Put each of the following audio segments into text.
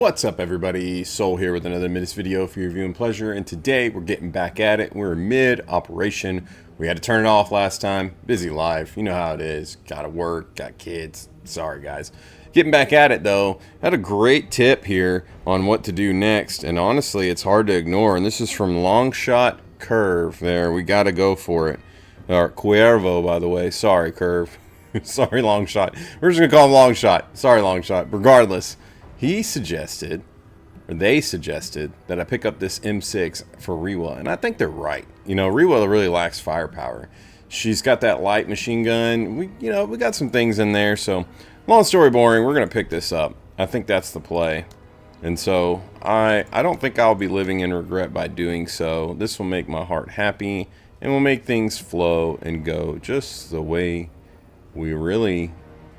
What's up everybody, Soul here with another Menace video for your viewing pleasure, and today we're getting back at it. We're mid-operation. We had to turn it off last time. Busy life, you know how it is. Gotta work, got kids. Sorry guys. Getting back at it though, had a great tip here on what to do next, and honestly it's hard to ignore, and this is from Long Shot Curve. There, we gotta go for it. Or Cuervo, by the way. Sorry, Curve. Sorry, Long Shot. We're just gonna call him Long Shot. Sorry, Long Shot. Regardless, he suggested, or they suggested, that I pick up this M6 for Rewa, and I think they're right. You know, Rewa really lacks firepower. She's got that light machine gun. We got some things in there. So, long story boring. We're gonna pick this up. I think that's the play, and so I don't think I'll be living in regret by doing so. This will make my heart happy, and will make things flow and go just the way we really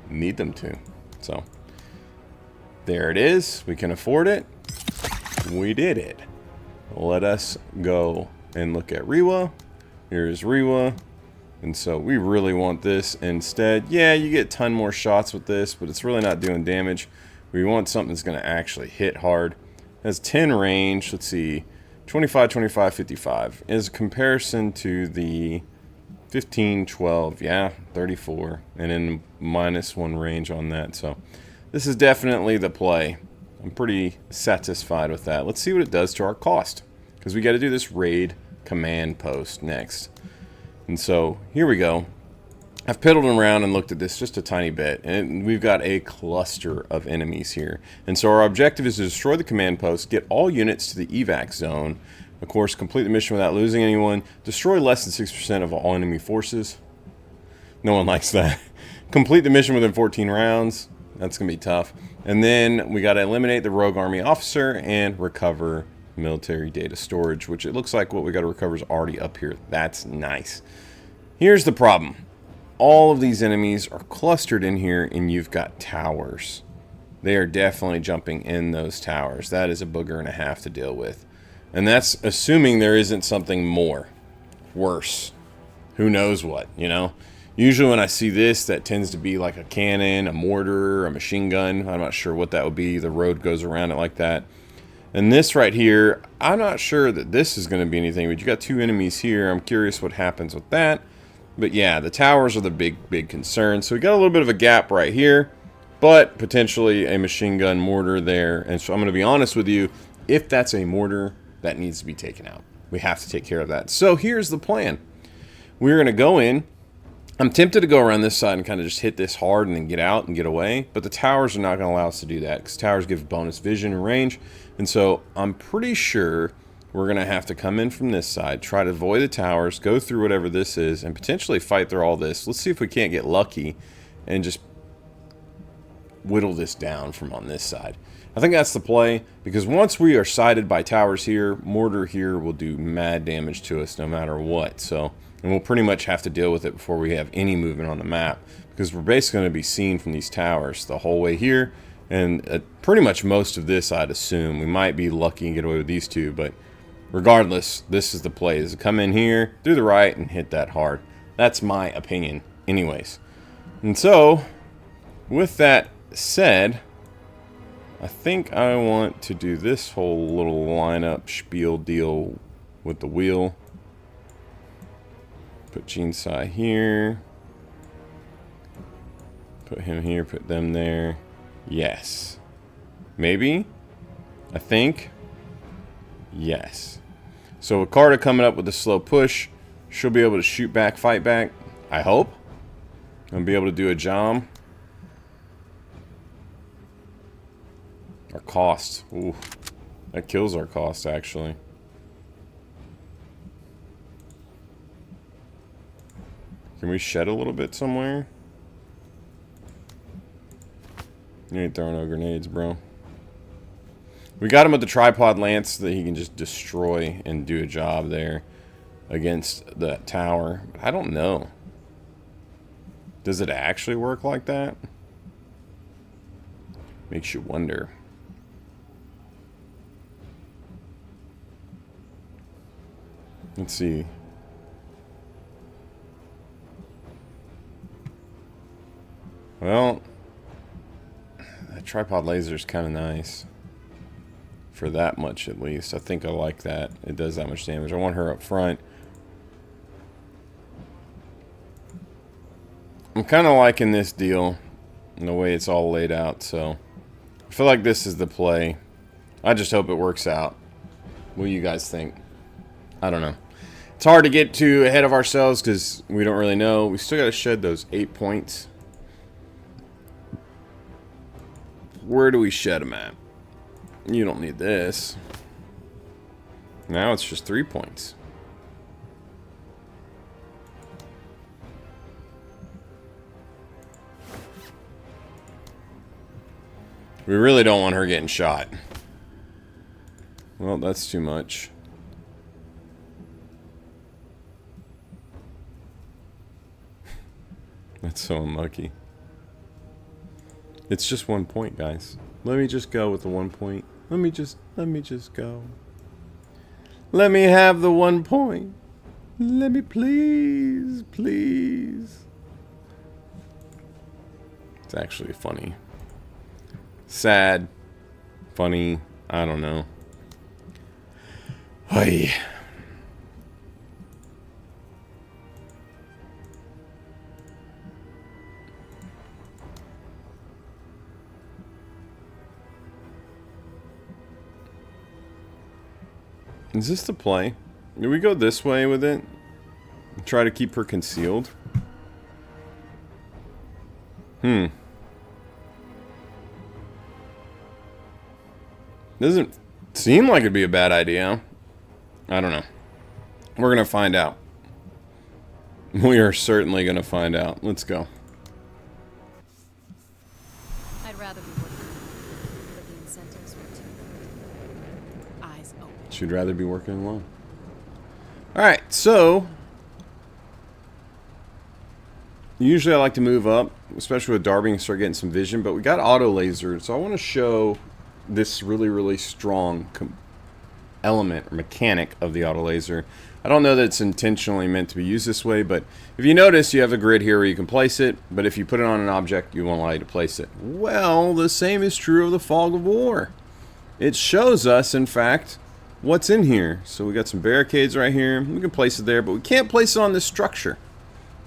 need them to. So. There it is. We can afford it. We did it. Let us go and look at Rewa. Here's Rewa. And so we really want this instead. Yeah, you get a ton more shots with this, but it's really not doing damage. We want something that's going to actually hit hard. It has 10 range. Let's see. 25, 25, 55. As a comparison to the 15, 12. Yeah, 34. And then -1 range on that. So this is definitely the play. I'm pretty satisfied with that. Let's see what it does to our cost, because we got to do this raid command post next. And so here we go. I've piddled around and looked at this just a tiny bit, and we've got a cluster of enemies here. And so our objective is to destroy the command post, get all units to the evac zone, of course complete the mission without losing anyone, destroy less than 6% of all enemy forces. No one likes that. Complete the mission within 14 rounds. That's going to be tough. And then we got to eliminate the rogue army officer and recover military data storage, which it looks like what we got to recover is already up here. That's nice. Here's the problem. All of these enemies are clustered in here, and you've got towers. They are definitely jumping in those towers. That is a booger and a half to deal with. And that's assuming there isn't something more. Worse. Who knows what, you know? Usually when I see this, that tends to be like a cannon, a mortar, a machine gun. I'm not sure what that would be. The road goes around it like that. And this right here, I'm not sure that this is going to be anything, but you got two enemies here. I'm curious what happens with that. But yeah, the towers are the big concern. So we got a little bit of a gap right here, but potentially a machine gun mortar there. And so I'm going to be honest with you, if that's a mortar, that needs to be taken out. We have to take care of that. So here's the plan. We're going to go in. I'm tempted to go around this side and kind of just hit this hard and then get out and get away, but the towers are not going to allow us to do that, because towers give bonus vision and range. And so I'm pretty sure we're going to have to come in from this side, try to avoid the towers, go through whatever this is, and potentially fight through all this. Let's see if we can't get lucky and just whittle this down from on this side. I think that's the play, because once we are sighted by towers here, mortar here will do mad damage to us no matter what. So, and we'll pretty much have to deal with it before we have any movement on the map, because we're basically going to be seen from these towers the whole way here, and pretty much most of this I'd assume. We might be lucky and get away with these two, but regardless, this is the play, is to come in here, through the right, and hit that hard. That's my opinion anyways. And so, with that said, I think I want to do this whole little lineup spiel deal with the wheel. Put Jinsai here. Put him here, put them there. Yes. Maybe? I think. Yes. So with Carter coming up with a slow push, she'll be able to shoot back, fight back. I hope. And be able to do a jam. Our cost. Ooh. That kills our cost, actually. Can we shed a little bit somewhere? You ain't throwing no grenades, bro. We got him with the tripod lance so that he can just destroy and do a job there against that tower. I don't know. Does it actually work like that? Makes you wonder. Let's see. Well, that tripod laser is kind of nice. for that much at least. I think I like that. It does that much damage. I want her up front. I'm kind of liking this deal and the way it's all laid out, so I feel like this is the play. I just hope it works out. What do you guys think? I don't know. It's hard to get too ahead of ourselves because we don't really know. We still got to shed those 8 points. Where do we shed them at? You don't need this. Now it's just 3 points. We really don't want her getting shot. Well, that's too much. That's so unlucky. It's just 1 point, guys. Let me just go with the 1 point. Let me just go. Let me have the 1 point. Let me please. It's actually funny. Sad. Funny. I don't know. Hey. Is this the play? Do we go this way with it? Try to keep her concealed? Doesn't seem like it'd be a bad idea. I don't know. We're gonna find out. We are certainly gonna find out. Let's go. I'd rather be working, but the incentives were too good. Eyes open. She'd rather be working alone. Alright, so usually I like to move up, especially with Darby, and start getting some vision, but we got auto laser, so I want to show this really strong element or mechanic of the auto laser. I don't know that it's intentionally meant to be used this way, but if you notice, you have a grid here where you can place it, but if you put it on an object, you won't allow you to place it. Well, the same is true of the Fog of War. It shows us, in fact, what's in here. So we got some barricades right here. We can place it there, but we can't place it on this structure.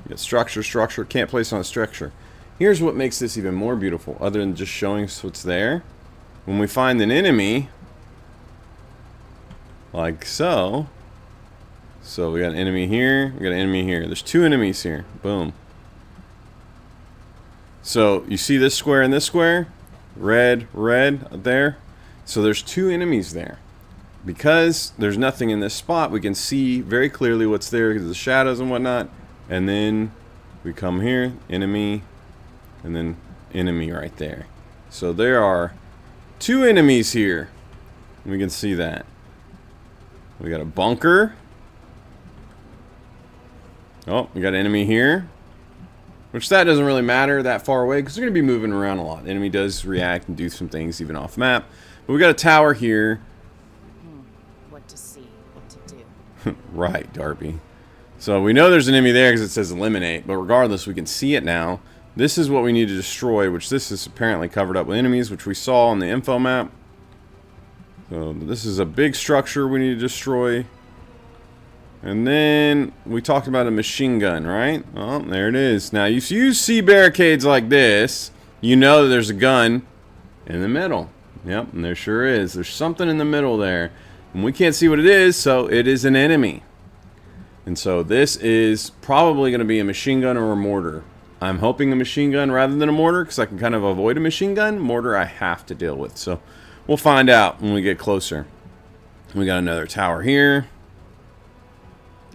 We got structure, can't place it on a structure. Here's what makes this even more beautiful, other than just showing us what's there. When we find an enemy, like so. So we got an enemy here, we got an enemy here. There's 2 enemies here. Boom. So you see this square and this square? Red there. So there's 2 enemies there. Because there's nothing in this spot, we can see very clearly what's there because of the shadows and whatnot. And then we come here, enemy, and then enemy right there. So there are 2 enemies here. We can see that. We got a bunker. Oh, we got an enemy here. Which that doesn't really matter that far away because they're going to be moving around a lot. The enemy does react and do some things even off map. But we got a tower here. What to see, what to do. Right, Darby. So we know there's an enemy there because it says eliminate. But regardless, we can see it now. This is what we need to destroy, which this is apparently covered up with enemies, which we saw on the info map. So this is a big structure we need to destroy. And then we talked about a machine gun, right? Oh, there it is. Now, if you see barricades like this, you know that there's a gun in the middle. Yep, and there sure is. There's something in the middle there. And we can't see what it is, so it is an enemy. And so this is probably going to be a machine gun or a mortar. I'm hoping a machine gun rather than a mortar because I can kind of avoid a machine gun. Mortar I have to deal with. So we'll find out when we get closer. We got another tower here.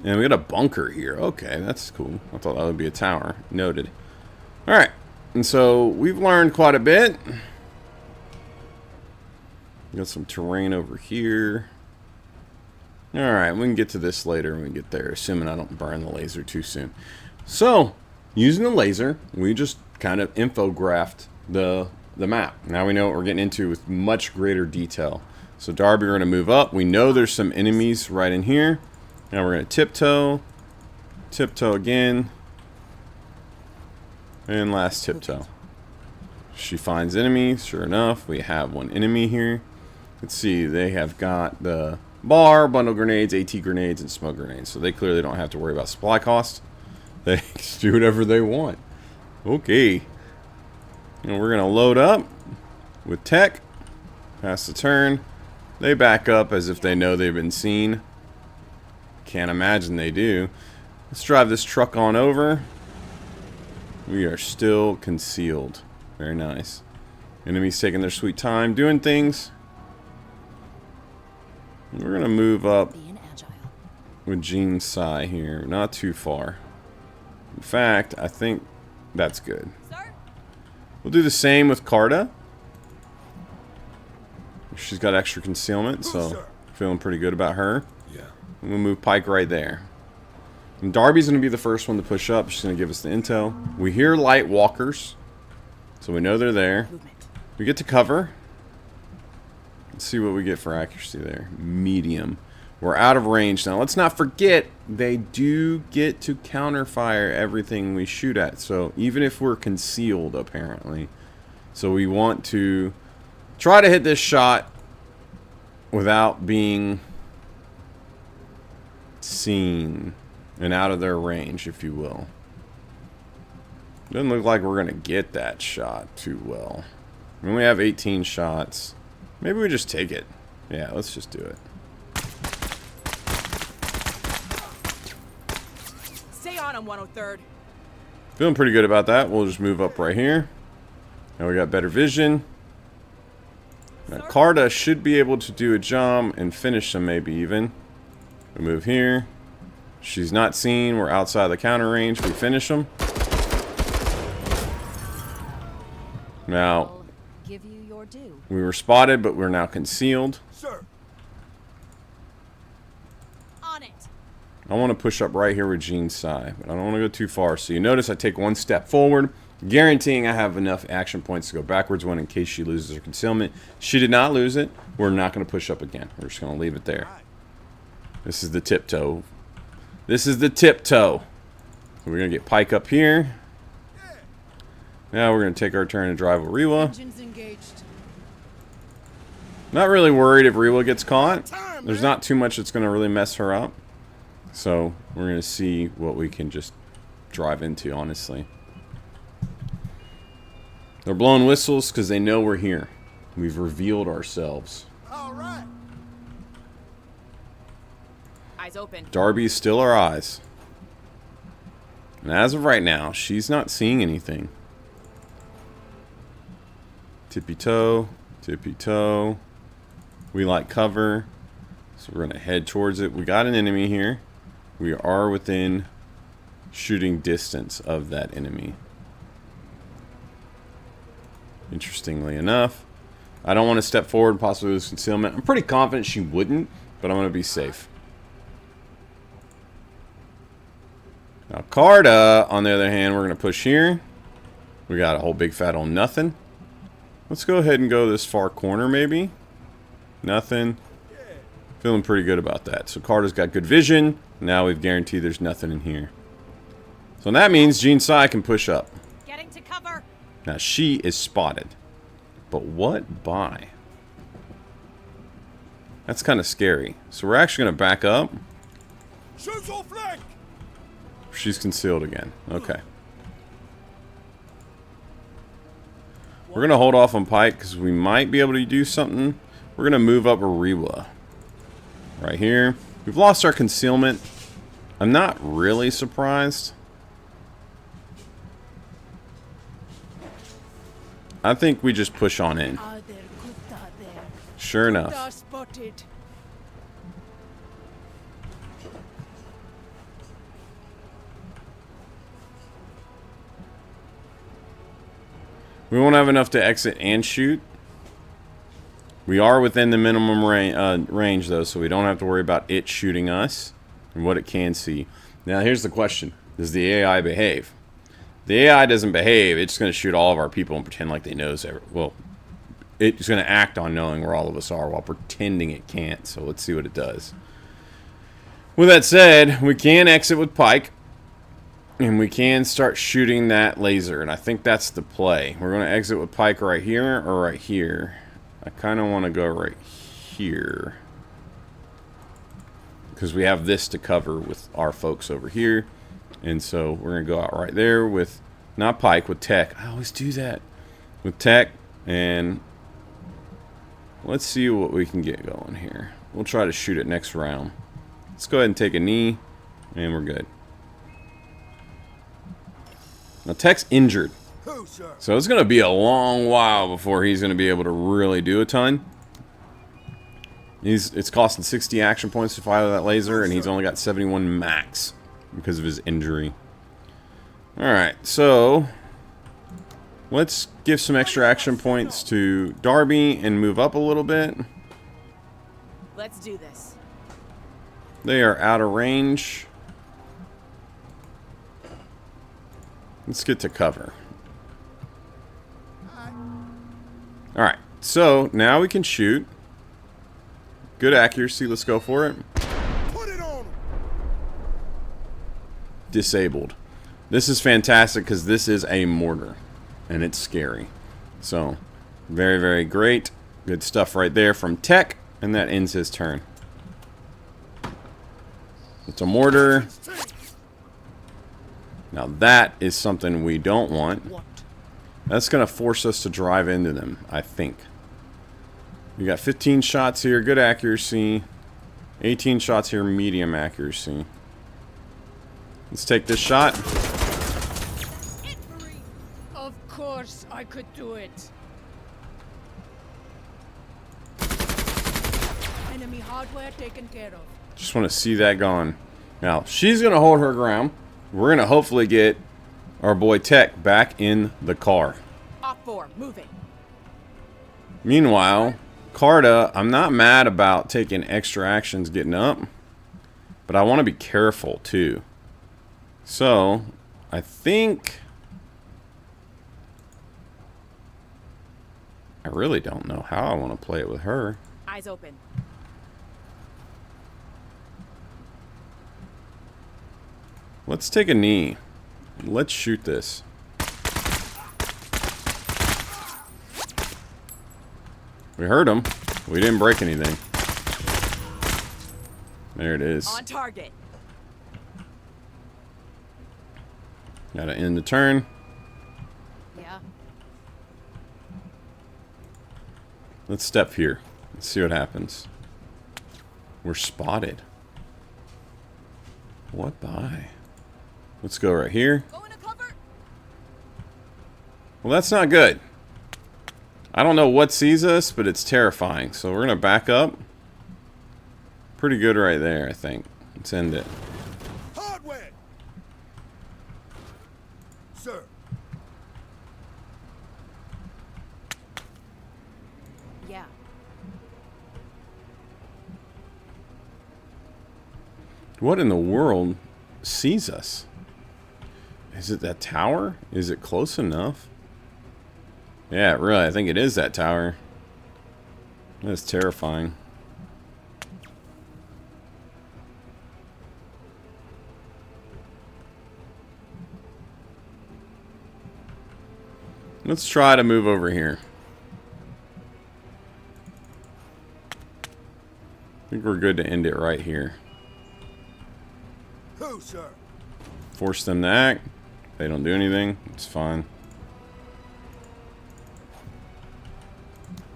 And we got a bunker here. Okay, that's cool. I thought that would be a tower. Noted. Alright. And so we've learned quite a bit. Got some terrain over here. Alright, we can get to this later when we get there, assuming I don't burn the laser too soon. So, using the laser, we just kind of infographed the map. Now we know what we're getting into with much greater detail. So Darby, we're going to move up. We know there's some enemies right in here. Now we're going to tiptoe again, and last tiptoe. She finds enemies. Sure enough, we have one enemy here. Let's see, they have got the bar, bundle grenades, AT grenades, and smoke grenades. So they clearly don't have to worry about supply costs. They can do whatever they want. Okay. And we're going to load up with tech. Pass the turn. They back up as if they know they've been seen. Can't imagine they do. Let's drive this truck on over. We are still concealed. Very nice. Enemies taking their sweet time doing things. We're going to move up with Gene Sai here. Not too far. In fact, I think that's good. We'll do the same with Carta. She's got extra concealment, so feeling pretty good about her. Yeah. We'll move Pike right there. And Darby's going to be the first one to push up. She's going to give us the intel. We hear light walkers, so we know they're there. We get to cover. Let's see what we get for accuracy there. Medium. We're out of range now. Let's not forget, they do get to counterfire everything we shoot at. So even if we're concealed, apparently. So we want to try to hit this shot without being seen and out of their range, if you will. Doesn't look like we're going to get that shot too well. We only have 18 shots. Maybe we just take it. Yeah, let's just do it. Stay on him, 103rd. Feeling pretty good about that. We'll just move up right here. Now we got better vision. Now Carta should be able to do a jump and finish them, maybe even. We move here. She's not seen. We're outside the counter range. We finish them. Now, Give you your due. we were spotted, but we're now concealed. Sir. On it. I want to push up right here with Gene Sai, but I don't want to go too far. So you notice I take one step forward, guaranteeing I have enough action points to go backwards one in case she loses her concealment. She did not lose it. We're not going to push up again. We're just going to leave it there. This is the tiptoe. This is the tiptoe. So we're going to get Pike up here. Now we're going to take our turn to drive with Rewa. Engines engaged. Not really worried if Rewa gets caught. There's not too much that's going to really mess her up. So we're going to see what we can just drive into, honestly. They're blowing whistles because they know we're here. We've revealed ourselves. All right. Eyes open. Darby's still our eyes. And as of right now, she's not seeing anything. Tippy toe, tippy toe. We like cover, so we're going to head towards it. We got an enemy here. We are within shooting distance of that enemy. Interestingly enough, I don't want to step forward and possibly lose concealment. I'm pretty confident she wouldn't, but I'm going to be safe. Now Carta, on the other hand, we're going to push here. We got a whole big fat on nothing. Let's go ahead and go this far corner maybe. Nothing. Feeling pretty good about that. So Carta's got good vision. Now we've guaranteed there's nothing in here. So that means Gene Sai can push up. Getting to cover. Now she is spotted. But what by? That's kind of scary. So we're actually going to back up. Shoot your flank. She's concealed again. Okay. We're going to hold off on Pike because we might be able to do something. We're going to move up a Rewa. Right here. We've lost our concealment. I'm not really surprised. I think we just push on in. Sure enough. Spotted. We won't have enough to exit and shoot. We are within the minimum range, though, so we don't have to worry about it shooting us and what it can see. Now, here's the question. Does the AI behave? The AI doesn't behave. It's going to shoot all of our people and pretend like they knows well, it's going to act on knowing where all of us are while pretending it can't. So let's see what it does. With that said, we can exit with Pike. And we can start shooting that laser. And I think that's the play. We're going to exit with Pike right here or right here. I kind of want to go right here. Because we have this to cover with our folks over here. And so we're going to go out right there with, not Pike, with Tech. I always do that. With Tech. And let's see what we can get going here. We'll try to shoot it next round. Let's go ahead and take a knee. And we're good. Now Tech's injured. Who, sir? So it's going to be a long while before he's going to be able to really do a ton. It's costing 60 action points to fire that laser, and he's only got 71 max because of his injury. Alright, so let's give some extra action points to Darby and move up a little bit. Let's do this. They are out of range. Let's get to cover. Alright, so now we can shoot. Good accuracy, let's go for it. Put it on him. Disabled. This is fantastic because this is a mortar. And it's scary. So, very, very great. Good stuff right there from Tech. And that ends his turn. It's a mortar. Now that is something we don't want. That's going to force us to drive into them, I think. We got 15 shots here, good accuracy. 18 shots here, medium accuracy. Let's take this shot. Of course I could do it. Enemy hardware taken care of. Just want to see that gone. Now, she's going to hold her ground. We're going to hopefully get our boy Tech back in the car. Off 4, moving. Meanwhile, Carta, I'm not mad about taking extra actions getting up, but I want to be careful too. So, I think I really don't know how I want to play it with her. Eyes open. Let's take a knee. Let's shoot this. We heard him. We didn't break anything. There it is. On target. Gotta end the turn. Yeah. Let's step here. Let's see what happens. We're spotted. What by? Let's go right here. Go into cover. Well, that's not good. I don't know what sees us, but it's terrifying. So we're going to back up. Pretty good right there, I think. Let's end it. Hardware. Sir. Yeah. What in the world sees us? Is it that tower? Is it close enough? Yeah, really, I think it is that tower. That's terrifying. Let's try to move over here. I think we're good to end it right here. Who, sir? Force them to act. They don't do anything. It's fine.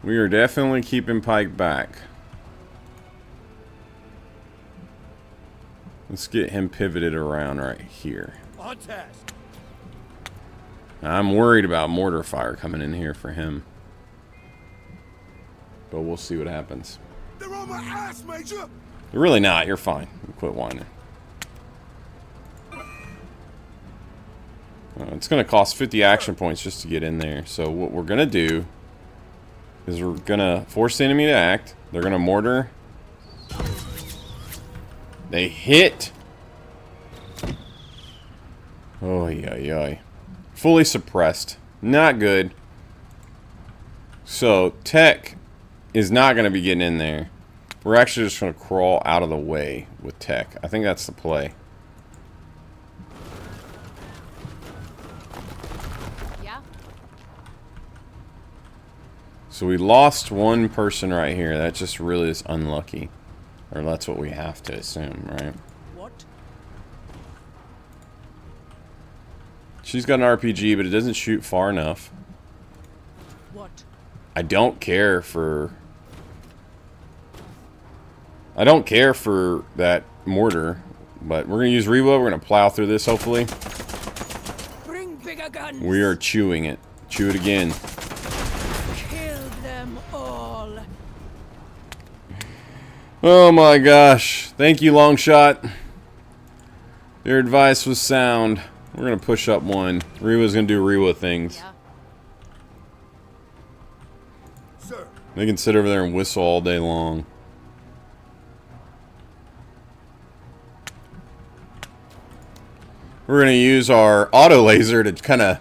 We are definitely keeping Pike back. Let's get him pivoted around right here. On task. I'm worried about mortar fire coming in here for him. But we'll see what happens. They're on my ass, Major. You're really not. You're fine. Quit whining. It's going to cost 50 action points just to get in there. So what we're going to do is we're going to force the enemy to act. They're going to mortar. They hit. Oh, yeah. Fully suppressed. Not good. So Tech is not going to be getting in there. We're actually just going to crawl out of the way with Tech. I think that's the play. Yeah. So we lost one person right here. That just really is unlucky. Or that's what we have to assume, right? What? She's got an RPG, but it doesn't shoot far enough. What? I don't care for that mortar, but we're gonna use Rewa. We're gonna plow through this, hopefully. Bring bigger guns. We are chewing it. Chew it again. Kill them all. Oh my gosh. Thank you, Longshot. Your advice was sound. We're gonna push up one. Rewa's gonna do Rewa things. Yeah. Sir, They can sit over there and whistle all day long. We're gonna use our auto laser to kind of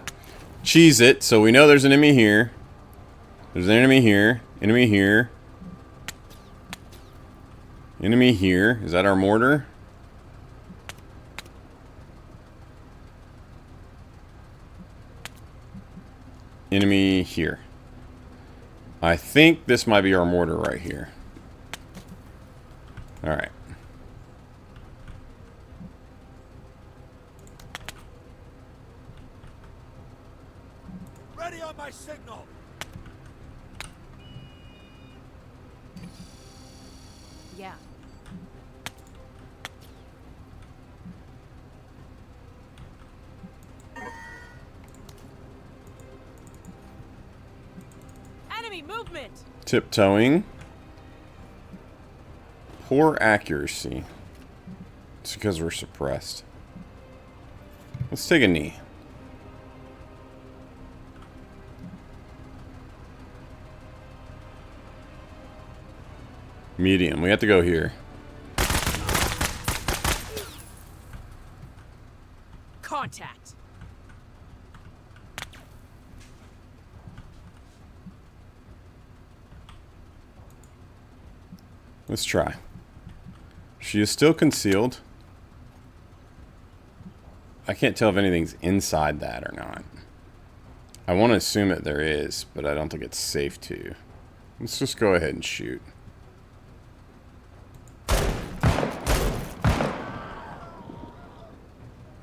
cheese it, so we know there's an enemy here. There's an enemy here. Enemy here. Enemy here. Is that our mortar? Enemy here. I think this might be our mortar right here. Alright. ready on my signal. Yeah. Enemy movement! Tiptoeing. Poor accuracy. It's because we're suppressed. Let's take a knee. Medium. We have to go here. Contact! Let's try. She is still concealed. I can't tell if anything's inside that or not. I want to assume that there is, but I don't think it's safe to. Let's just go ahead and shoot.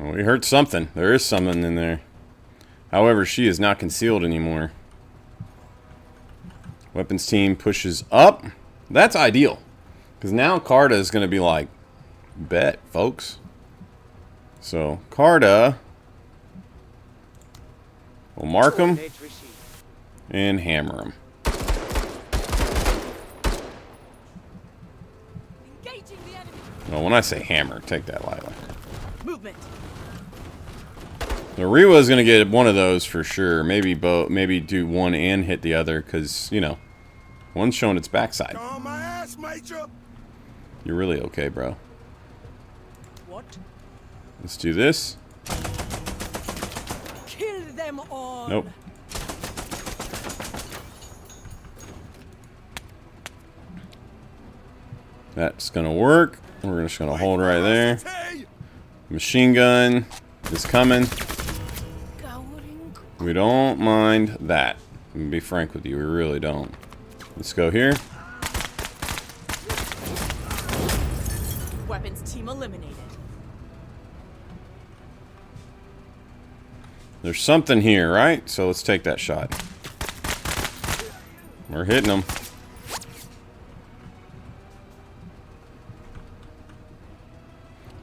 Well, we heard something. There is something in there. However, she is not concealed anymore. Weapons team pushes up. That's ideal. Because now Carta is going to be like, bet, folks. So, Carta will mark them and hammer them. Engaging the enemy! Well, when I say hammer, take that lightly. Movement! The Rewa is going to get one of those for sure. Maybe both. Maybe do one and hit the other because, you know, one's showing its backside. On my ass, Major. You're really okay, bro. What? Let's do this. Kill them all. Nope. That's going to work. We're just going to hold right there. Machine gun is coming. Gowering. We don't mind that. I'm going to be frank with you. We really don't. Let's go here. Weapons team eliminated. There's something here, right? So let's take that shot. We're hitting them.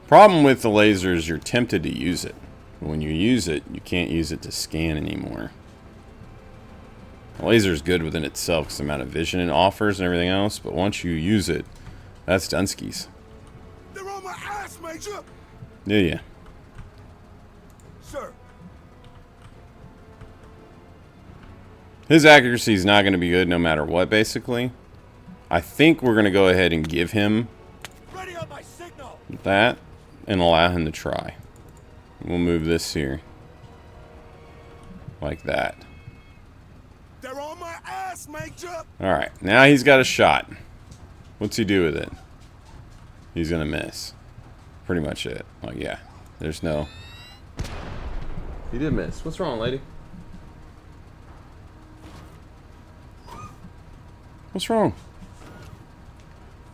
Problem with the laser is you're tempted to use it. But when you use it, you can't use it to scan anymore. The laser is good within itself because the amount of vision it offers and everything else, but once you use it, that's Dunskies. They're on my ass, Major. Yeah. Sir, His accuracy is not going to be good no matter what, basically. I think we're going to go ahead and give him ready on my signal. that and allow him to try. We'll move this here. Like that. They're on my ass, Major. Alright, now he's got a shot. What's he do with it? He's going to miss. Pretty much it. Like, yeah. There's no... He did miss. What's wrong, lady? What's wrong?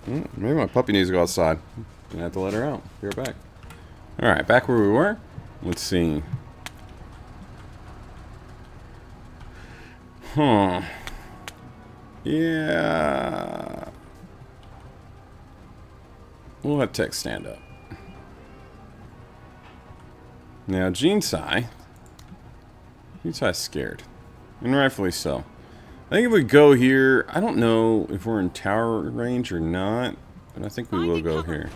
Maybe my puppy needs to go outside. Gonna have to let her out. Be right back. Alright, back where we were. Let's see. Huh. Yeah. We'll let Tech stand up. Now, Jinsai's scared. And rightfully so. I think if we go here, I don't know if we're in tower range or not, but I think we will go here.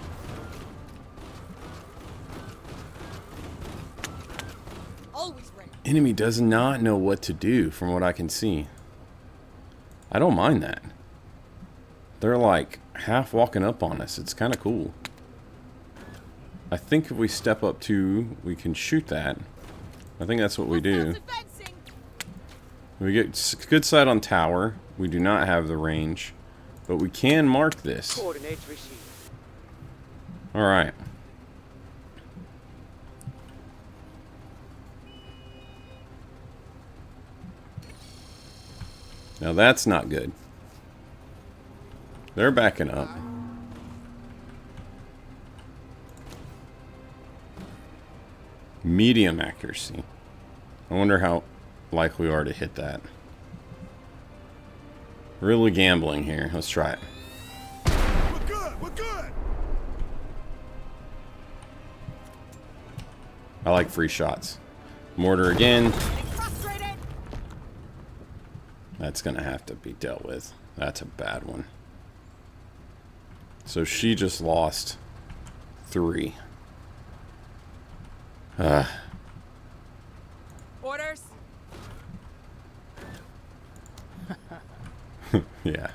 Always ready. Enemy does not know what to do from what I can see. I don't mind that. They're like half walking up on us. It's kind of cool. I think if we step up to, we can shoot that. I think that's what we do. We get good sight on tower. We do not have the range, but we can mark this. Coordinates received. All right. Now that's not good. They're backing up. Medium accuracy. I wonder how likely we are to hit that. Really gambling here. Let's try it. We're good. We're good. I like free shots. Mortar again. That's gonna have to be dealt with. That's a bad one. So she just lost 3. Orders. Yeah.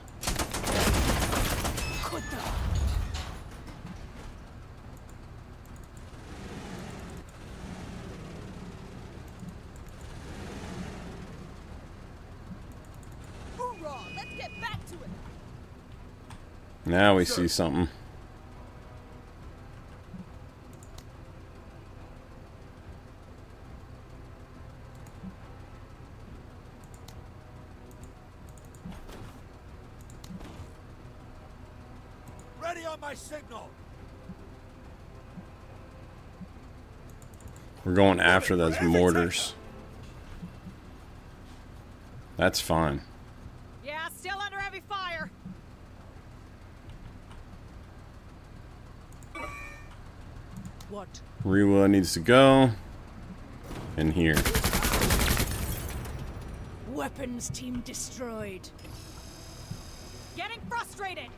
Hoorah! Let's get back to it. Now we see something. Ready on my signal. We're going after those mortars. That's fine. Yeah, still under heavy fire. What? Rewa needs to go. In here. Weapons team destroyed. Getting frustrated.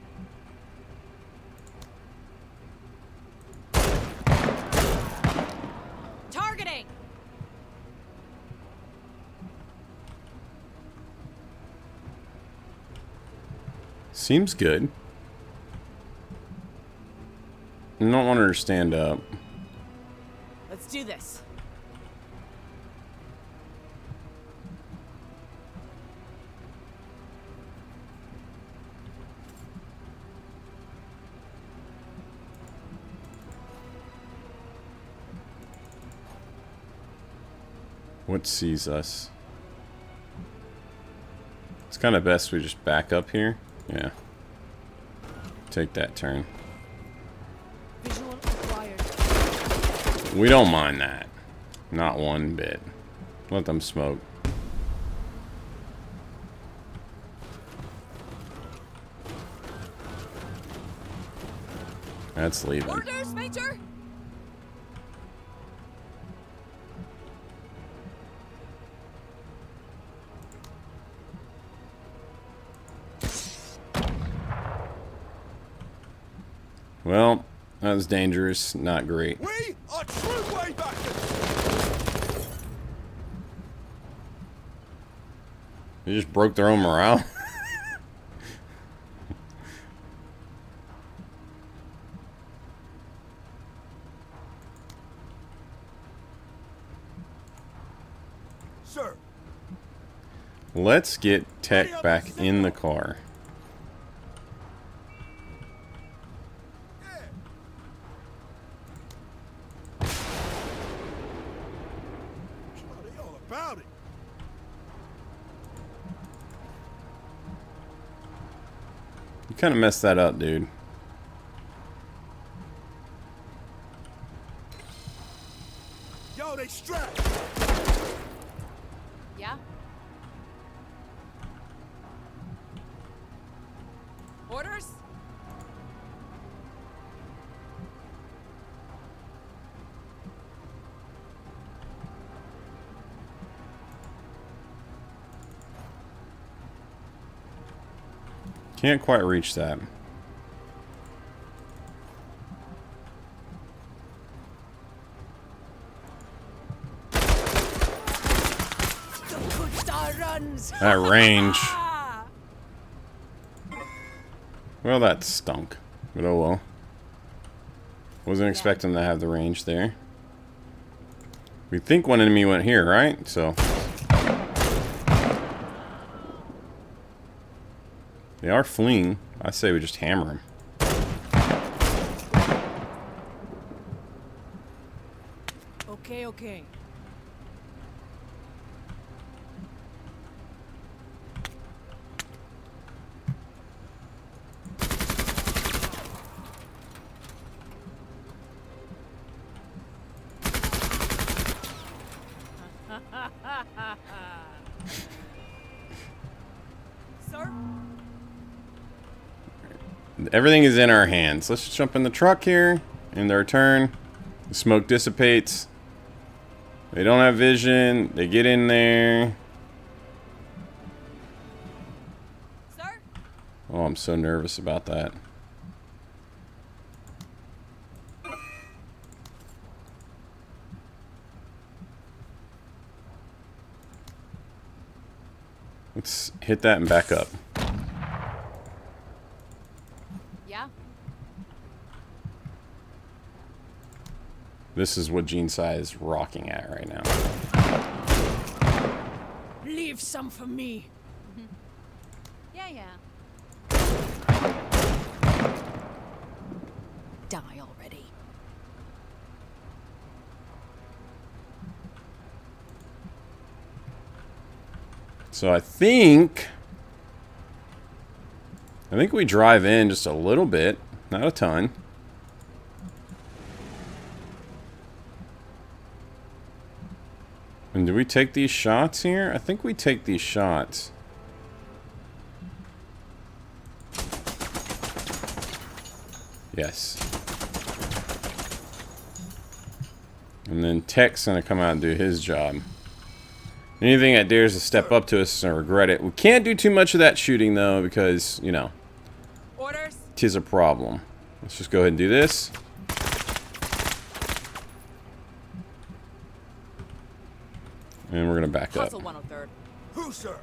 Targeting. Seems good. I don't want her to stand up. Let's do this. What sees us? It's kind of best we just back up here. Yeah. Take that turn. Visual acquired. We don't mind that. Not one bit. Let them smoke. That's leaving. Orders, Major. Well, that was dangerous. Not great. We are true waybackers. They just broke their own morale. Sir. Let's get Tech back in the car. All about it. kind of messed that up, dude. Yo, they strapped. Yeah? Orders? Can't quite reach that. The good star runs. That range. Ah! Well, that stunk. But oh well. Wasn't expecting to have the range there. We think one enemy went here, right? So. They are fleeing. I say we just hammer them. Okay, okay. Sir? Everything is in our hands. Let's just jump in the truck here. In their turn. The smoke dissipates. They don't have vision. They get in there. Sir? Oh, I'm so nervous about that. Let's hit that and back up. Yeah? This is what Gene Sai is rocking at right now. Leave some for me. Yeah, yeah. Die already. So I think we drive in just a little bit, not a ton. And do we take these shots here? I think we take these shots. Yes. And then Tech's gonna come out and do his job. Anything that dares to step up to us is gonna regret it. We can't do too much of that shooting though, because, you know, Orders? 'tis a problem. Let's just go ahead and do this. And we're gonna back up. Hustle 103rd. Who, sir?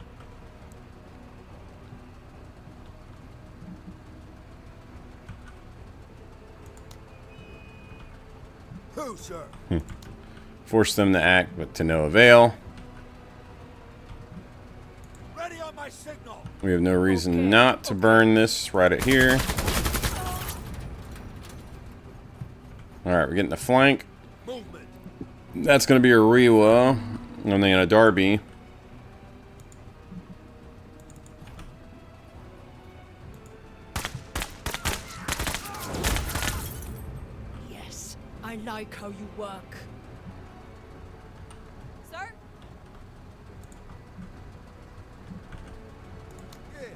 Who, sir? Force them to act, but to no avail. Ready on my signal. We have no reason not to burn this right at here. Alright, we're getting the flank. Movement. That's going to be a Rewa. And then a Darby. Yes, I like how you work. Sir? Yeah.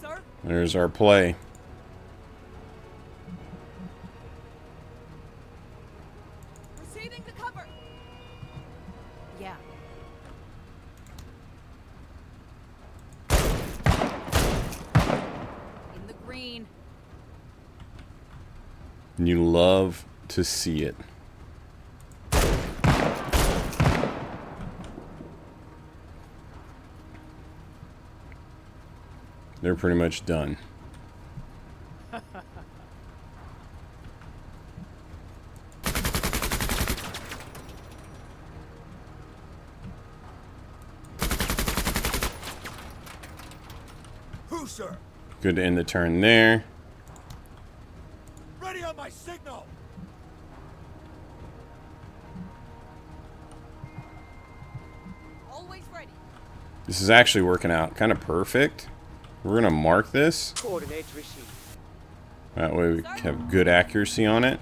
Sir? There's our play. Receiving the cover. Yeah. In the green. You love to see it. They're pretty much done. Who, sir? Good to end the turn there. Ready on my signal. This is actually working out kind of perfect. We're going to mark this. Coordinates received. That way we have good accuracy on it.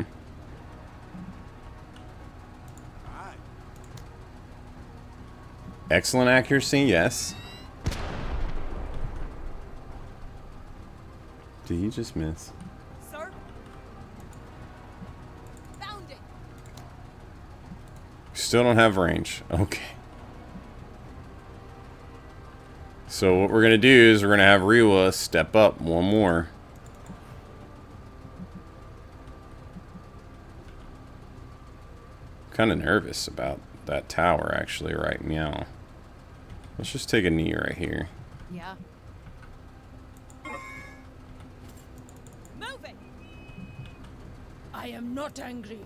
Excellent accuracy, yes. Did he just miss? Sir? Found it. Still don't have range. Okay. So what we're going to do is we're going to have Rewa step up one more. Kind of nervous about that tower actually right now. Let's just take a knee right here. Yeah. Move it. I am not angry.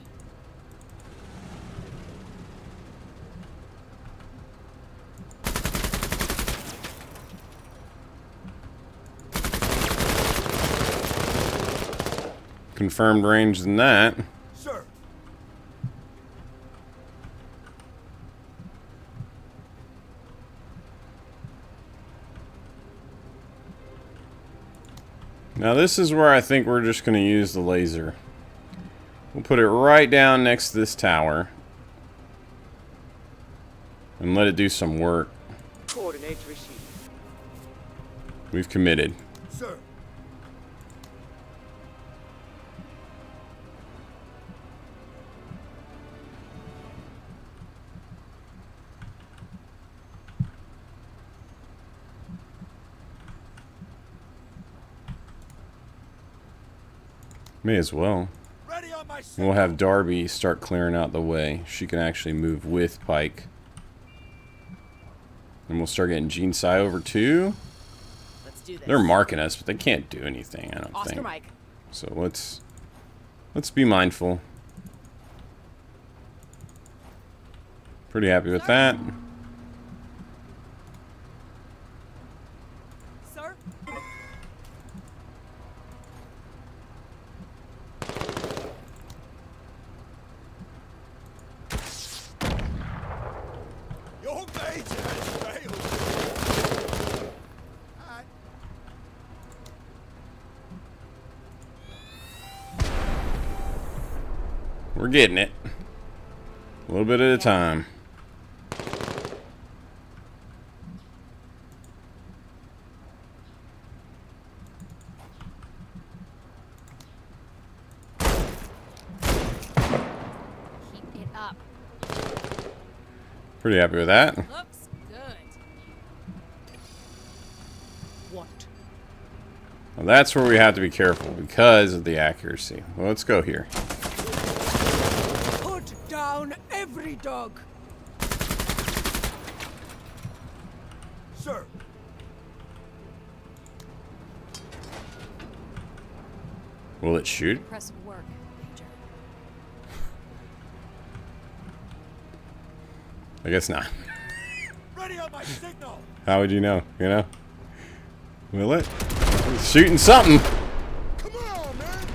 Confirmed range than that. Sir. Now this is where I think we're just going to use the laser. We'll put it right down next to this tower. And let it do some work. Coordinates received. We've committed. Sir. May as well. Ready on my We'll have Darby start clearing out the way. She can actually move with Pike. And we'll start getting Gene Sai over too. Let's do this. They're marking us, but they can't do anything, I don't Oscar think. Mike. So let's be mindful. Pretty happy with that. Sir? Your mate has failed. Alright. We're getting it. A little bit at a time. Keep it up. Pretty happy with that. Looks good. What? Well, that's where we have to be careful because of the accuracy. Well, let's go here. Put down every dog. Sir. Will it shoot? Impressive work, Major. I guess not. Ready on my signal. How would you know? You know? Will it? It's shooting something. Come on, man.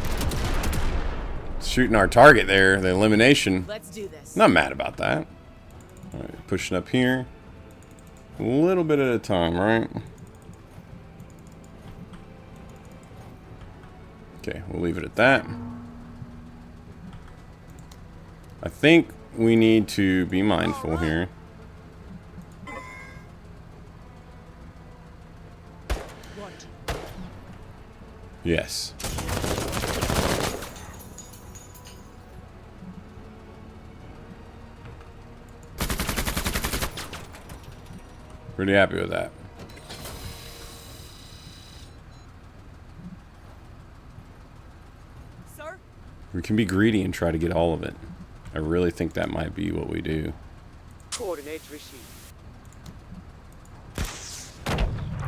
It's shooting our target there, the elimination. Let's do this. Not mad about that. All right, pushing up here. A little bit at a time, right? Okay, we'll leave it at that. I think we need to be mindful here. What? Yes. Pretty happy with that. Sir? We can be greedy and try to get all of it. I really think that might be what we do. Coordinates received.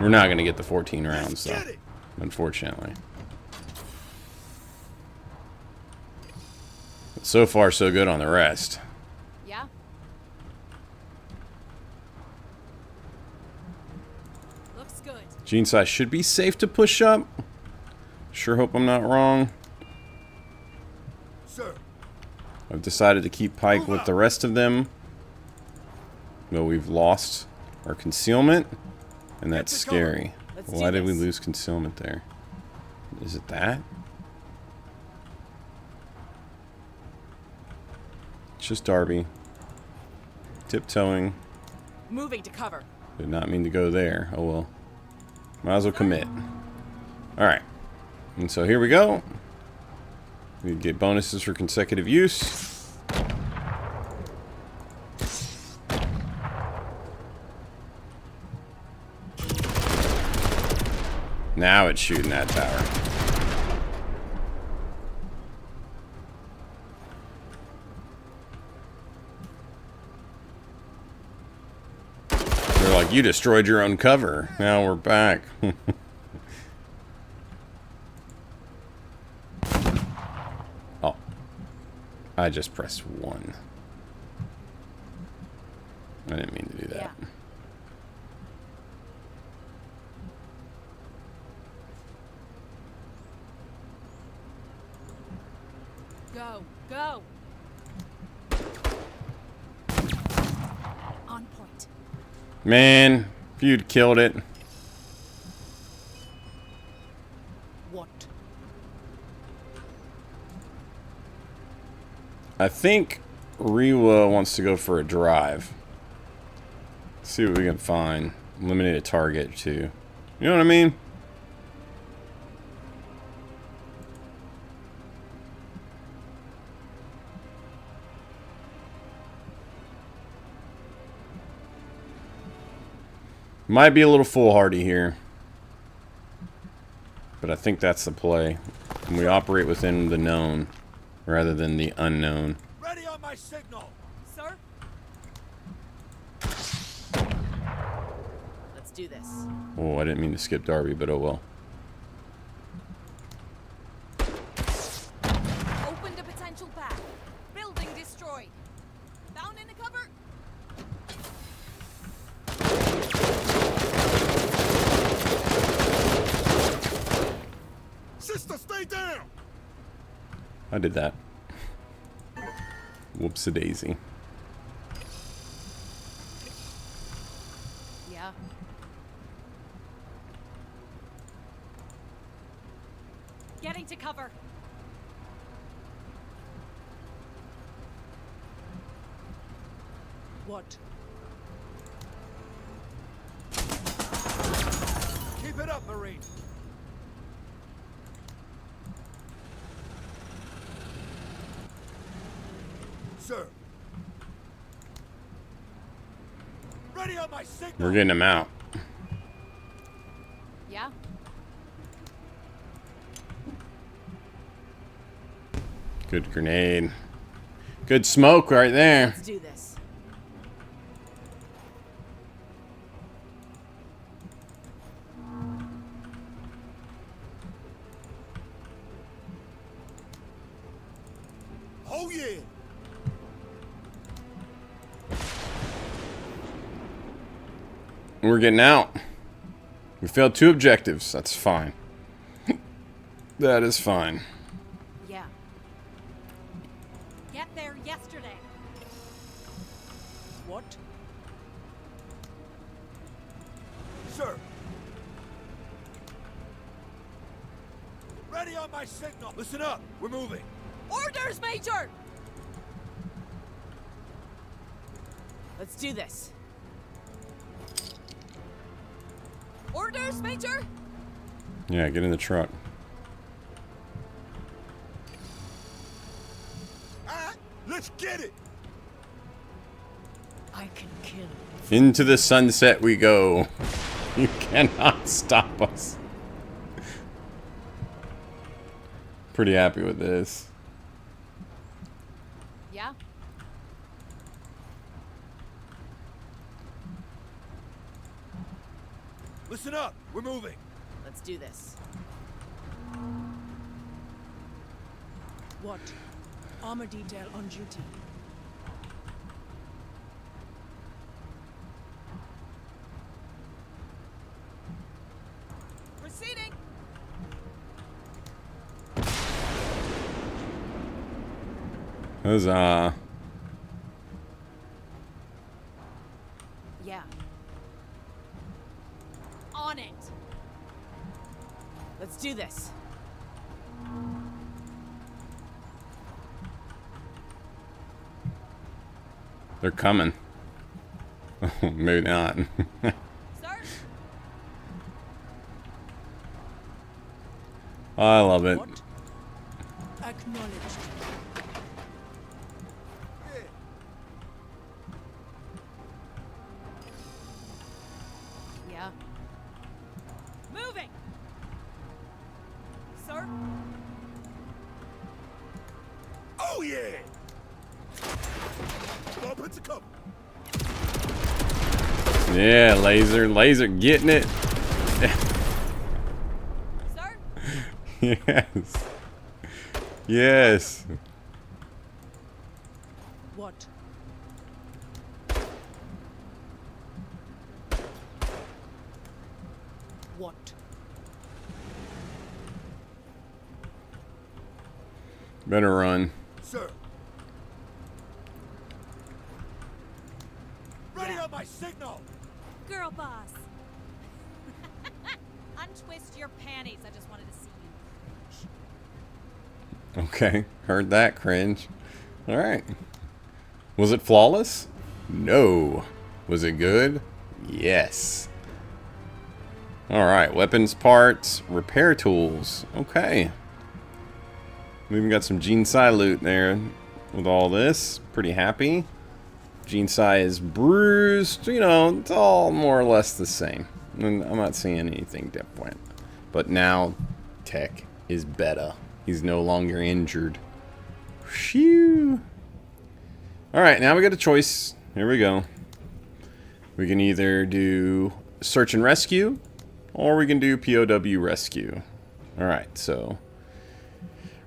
We're not going to get the 14 rounds, though. Get it. Unfortunately. But so far, so good on the rest. Yeah? Looks good. Gene size should be safe to push up. Sure hope I'm not wrong. Sir. I've decided to keep Pike with the rest of them. Though we've lost Or concealment. And that's Get to cover. scary. Let's Why do did we this. lose concealment there? Is it that? It's just Darby. Tiptoeing. Moving to cover. Did not mean to go there. Oh well. Might as well commit. Alright. And so here we go. We get bonuses for consecutive use. Now it's shooting that tower. They're like, you destroyed your own cover. Now we're back. Oh. I just pressed 1. I didn't mean to do that. Yeah. Go. Go. On point. Man, if you'd killed it. What? I think Rewa wants to go for a drive. See what we can find. Eliminate a target too. You know what I mean? Might be a little foolhardy here. But I think that's the play. And we operate within the known rather than the unknown. Ready on my signal. Sir? Let's do this. Oh, I didn't mean to skip Darby, but oh well. Opened a potential path. Building destroyed. Down in the cover. Sister, stay down. I did that. Whoops-a-daisy. Yeah. Getting to cover. What? Keep it up, Marine. Sir. Ready on my signal. We're getting him out. Yeah. Good grenade. Good smoke right there. Let's do this. Oh yeah. We're getting out. We failed 2 objectives. That's fine. That is fine. Yeah. Get there yesterday. What? Sir. Ready on my signal. Listen up. We're moving. Orders, Major! Let's do this. Orders, Major! Yeah, get in the truck. Alright, let's get it. I can kill. Into the sunset we go. You cannot stop us. Pretty happy with this. Yeah. Listen up. We're moving. Let's do this. What? Armor detail on duty. Proceeding! Huzzah. Yeah. on it. Let's do this. They're coming. Maybe not. Sir? I love it. What? Acknowledged. Yeah. Moving! Sir? Oh yeah! Bump it to cover. Yeah, laser getting it. Sir? Yes. Yes. What? What? Better run. Sir. Ready up my signal! Girl boss. Untwist your panties. I just wanted to see you. Okay, heard that cringe. All right. Was it flawless? No. Was it good? Yes. All right, weapons, parts, repair tools. Okay. We even got some Gene Sai loot there with all this. Pretty happy. Gene Sai is bruised. You know, it's all more or less the same. And I'm not seeing anything different. But now, Tech is better. He's no longer injured. Phew. Alright, now we got a choice. Here we go. We can either do search and rescue, or we can do POW rescue. Alright, so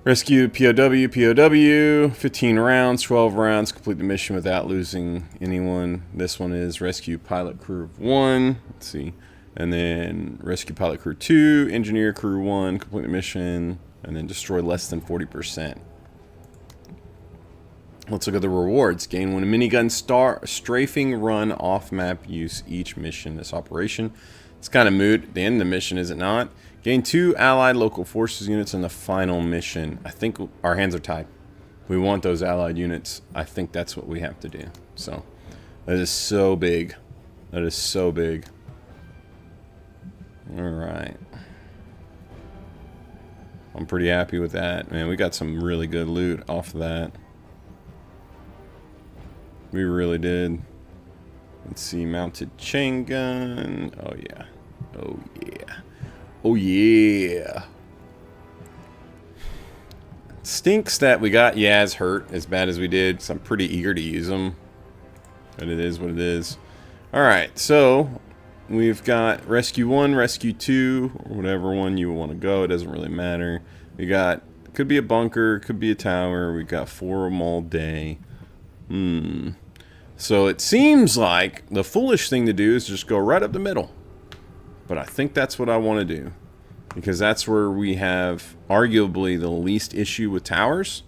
rescue POW, 15 rounds, 12 rounds, complete the mission without losing anyone. This one is rescue pilot crew of 1. Let's see. And then rescue pilot crew 2, engineer crew 1, complete the mission, and then destroy less than 40%. Let's look at the rewards. Gain 1 minigun strafing run off-map use each mission. This operation. It's kind of moot at the end of the mission, is it not? Gain 2 allied local forces units in the final mission. I think our hands are tied. We want those allied units. I think that's what we have to do. So, that is so big. That is so big. Alright. I'm pretty happy with that. Man, we got some really good loot off of that. We really did. Let's see, mounted chain gun. Oh yeah. Oh yeah. Oh yeah. Stinks that we got Yaz hurt as bad as we did, so I'm pretty eager to use them. But it is what it is. Alright, so we've got Rescue 1, Rescue 2, or whatever one you want to go. It doesn't really matter. We got, could be a bunker, could be a tower. We got 4 of them all day. So it seems like the foolish thing to do is just go right up the middle. But I think that's what I want to do. Because that's where we have arguably the least issue with towers.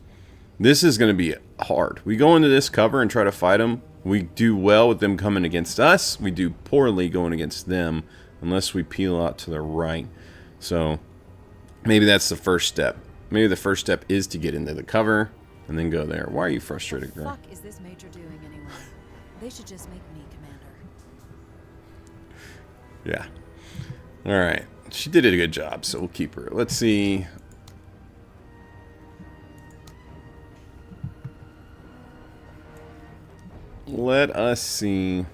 This is going to be hard. We go into this cover and try to fight them. We do well with them coming against us. We do poorly going against them. Unless we peel out to the right. So maybe that's the first step. Maybe the first step is to get into the cover. And then go there. Why are you frustrated, girl? What the fuck is this major doing anyway? They should just make me commander. Yeah. Alright. She did a good job, so we'll keep her. Let's see. Let us see.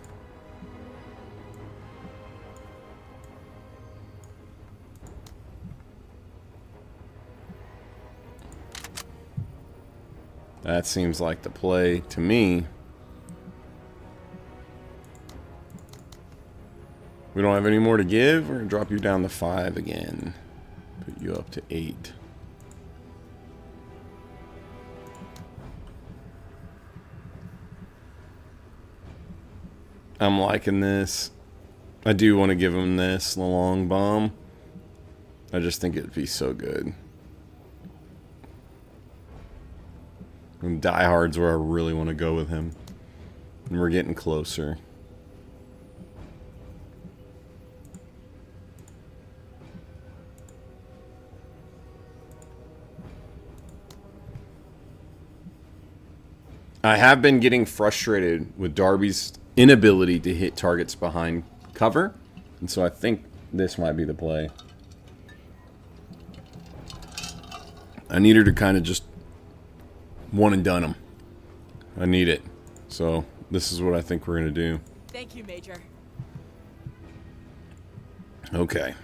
That seems like the play to me. We don't have any more to give. We're going to drop you down to 5 again. Put you up to 8. I'm liking this. I do want to give him this, the long bomb. I just think it'd be so good. And Die Hard's where I really want to go with him. And we're getting closer. I have been getting frustrated with Darby's inability to hit targets behind cover, and so I think this might be the play. I need her to kind of just one and done him. I need it. So this is what I think we're going to do. Thank you, Major. Okay.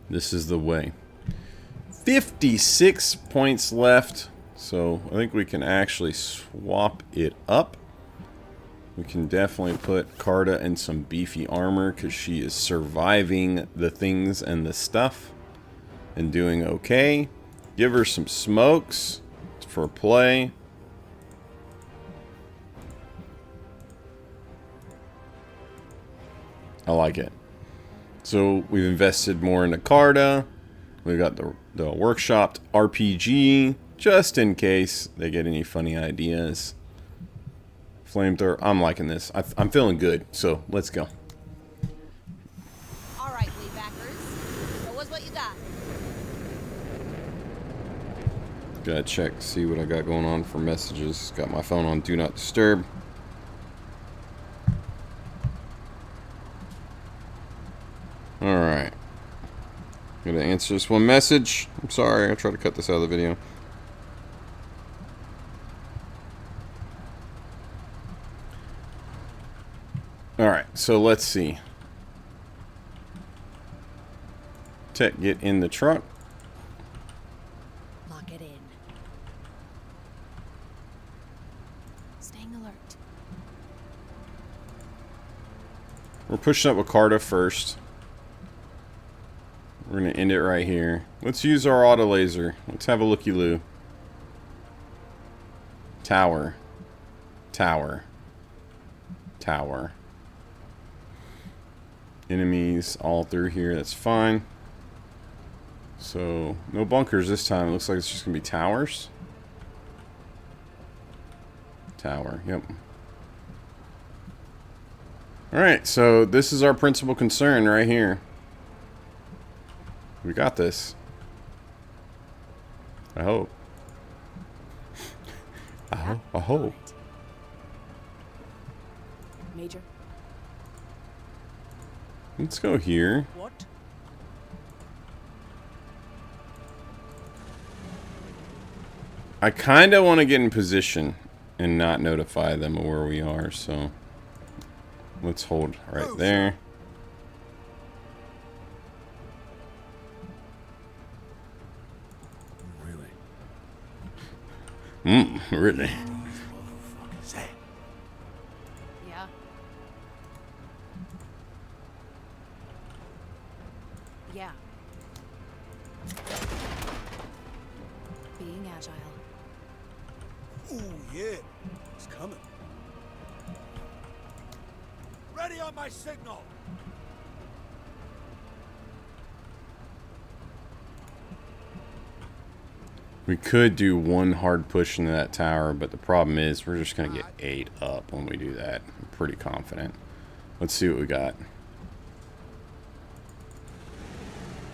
This is the way. 56 points left. So I think we can actually swap it up. We can definitely put Carta in some beefy armor because she is surviving the things and the stuff and doing okay. Give her some smokes for play. I like it. So we've invested more into Carta. We've got the workshopped RPG just in case they get any funny ideas. Flamethrower. I'm liking this. I'm feeling good. So let's go. All right, Lee backers. Show us what you got. Gotta check, see what I got going on for messages. Got my phone on Do Not Disturb. Alright. Gotta answer this one message. I'm sorry, I tried to cut this out of the video. Alright, so let's see. Tech, get in the truck. Lock it in. Staying alert. We're pushing up with Carta first. We're going to end it right here. Let's use our auto laser. Let's have a looky-loo. Tower. Tower. Tower. Enemies all through here. That's fine. So, no bunkers this time. It looks like it's just going to be towers. Tower. Yep. Alright, so this is our principal concern right here. We got this. I hope. I hope. Major. Let's go here. What? I kind of want to get in position and not notify them of where we are, so let's hold right there. Really? Yeah. Yeah. Being agile. Ooh, yeah. It's coming. Ready on my signal. We could do one hard push into that tower, but the problem is we're just going to get ate up when we do that. I'm pretty confident. Let's see what we got.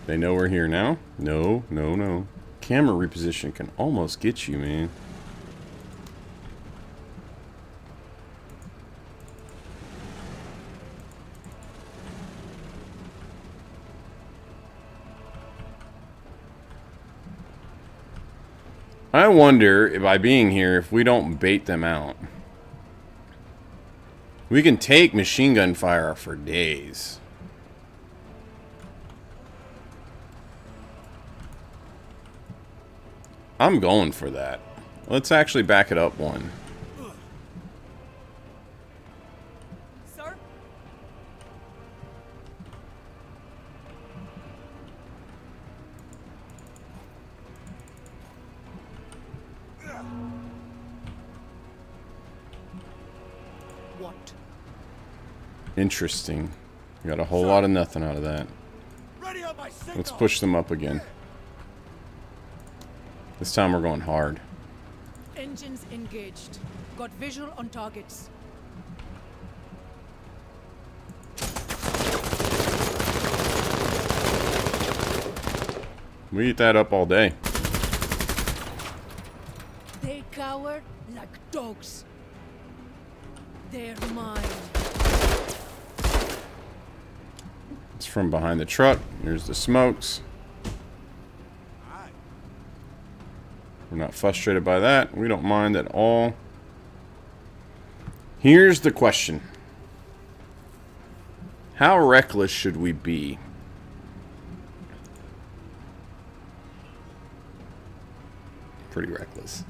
They know we're here now? No, no, no. Camera reposition can almost get you, man. I wonder, if by being here, if we don't bait them out. We can take machine gun fire for days. I'm going for that. Let's actually back it up one. Sir? What? Interesting. We got a whole lot of nothing out of that. Ready on my signal. Let's push them up again. This time we're going hard. Engines engaged. Got visual on targets. We eat that up all day. They cower like dogs. They're mine. It's from behind the truck. Here's the smokes. We're not frustrated by that. We don't mind at all. Here's the question. How reckless should we be? Pretty reckless.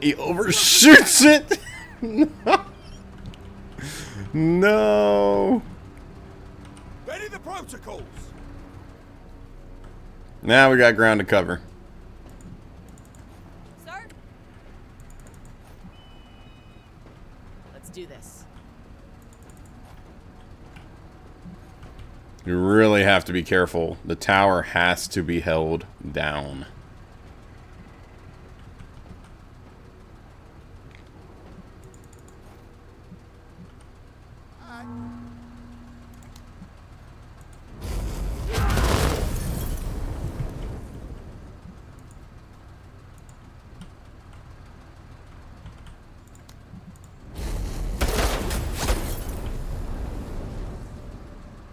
He overshoots it. No. Ready the protocols. Now we got ground to cover. Sir? Let's do this. You really have to be careful. The tower has to be held down.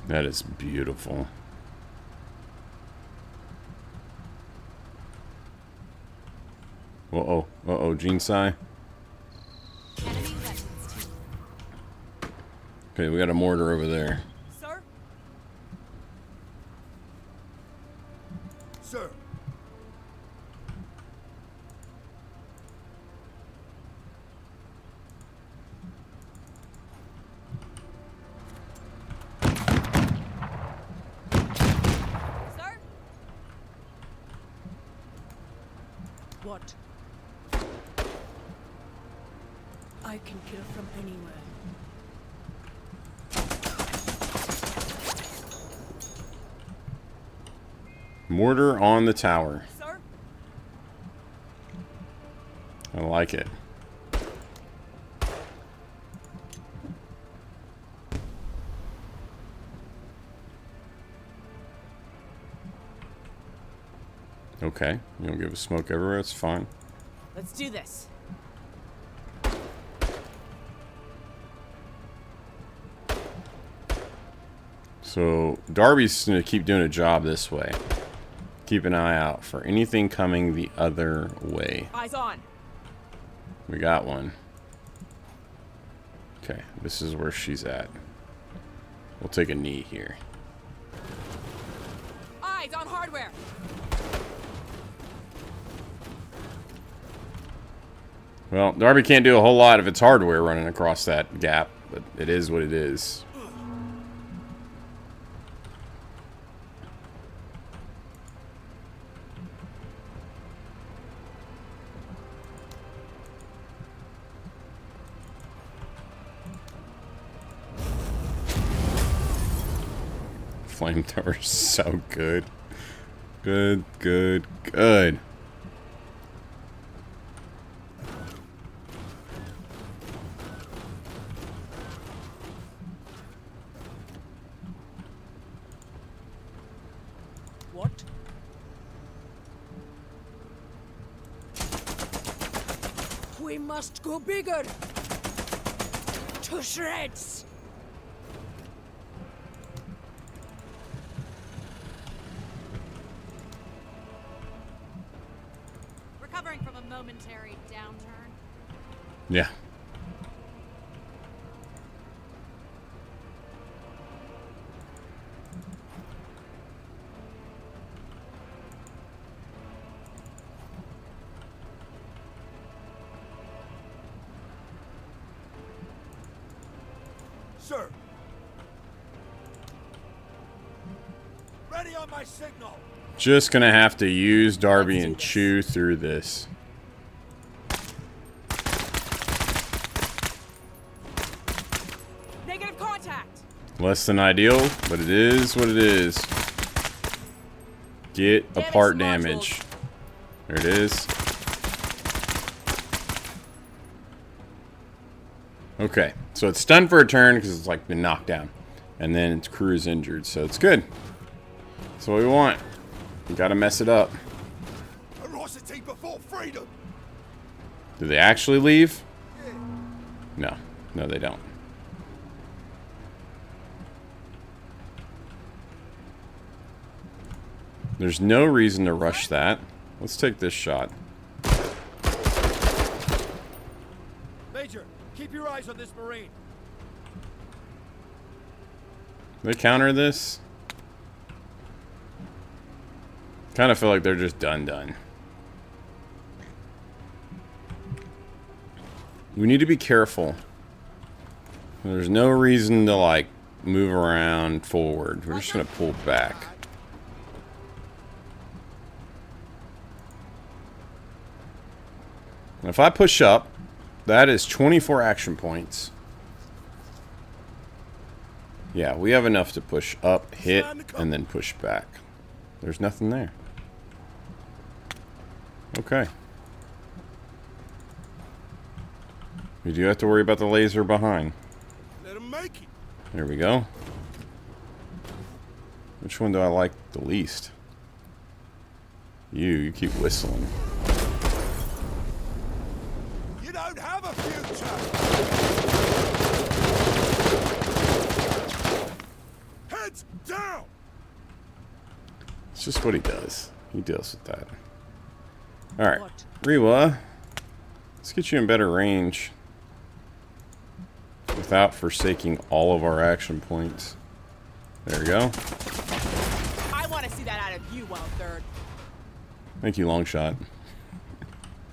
That is beautiful. Uh-oh. Uh-oh, Jinsai. Enemy weapons team. Okay, we got a mortar over there. Sir? Sir. Sir? What? I can kill from anywhere. Mortar on the tower. Sir? I like it. Okay, you don't give a smoke everywhere, it's fine. Let's do this. So, Darby's going to keep doing a job this way. Keep an eye out for anything coming the other way. Eyes on. We got one. Okay, this is where she's at. We'll take a knee here. Eyes on hardware. Well, Darby can't do a whole lot if it's hardware running across that gap, but it is what it is. Flamethrower is so good. Good, good, good. What? We must go bigger. To shreds. Recovering from a momentary downturn. Yeah. Sir. Ready on my signal. Just gonna have to use Darby and chew through this. Negative contact. Less than ideal, but it is what it is. Get a Damage part modules. damage. There it is. Okay, so it's stunned for a turn because it's like been knocked down. And then its crew is injured, so it's good. That's what we want. We gotta mess it up. Ferocity before freedom. Do they actually leave? No. No, they don't. There's no reason to rush that. Let's take this shot. Major, keep your eyes on this Marine. They counter this? Kind of feel like they're just done. We need to be careful. There's no reason to, like, move around forward. We're just going to pull back. And if I push up, that is 24 action points. Yeah, we have enough to push up, hit, and then push back. There's nothing there. Okay. We do have to worry about the laser behind. Let him make it. There we go. Which one do I like the least? You keep whistling. You don't have a future. Heads down. It's just what he does. He deals with that. Alright. Rewa. Let's get you in better range. Without forsaking all of our action points. There we go. I want to see that out of you, Wild Third. Thank you, long shot.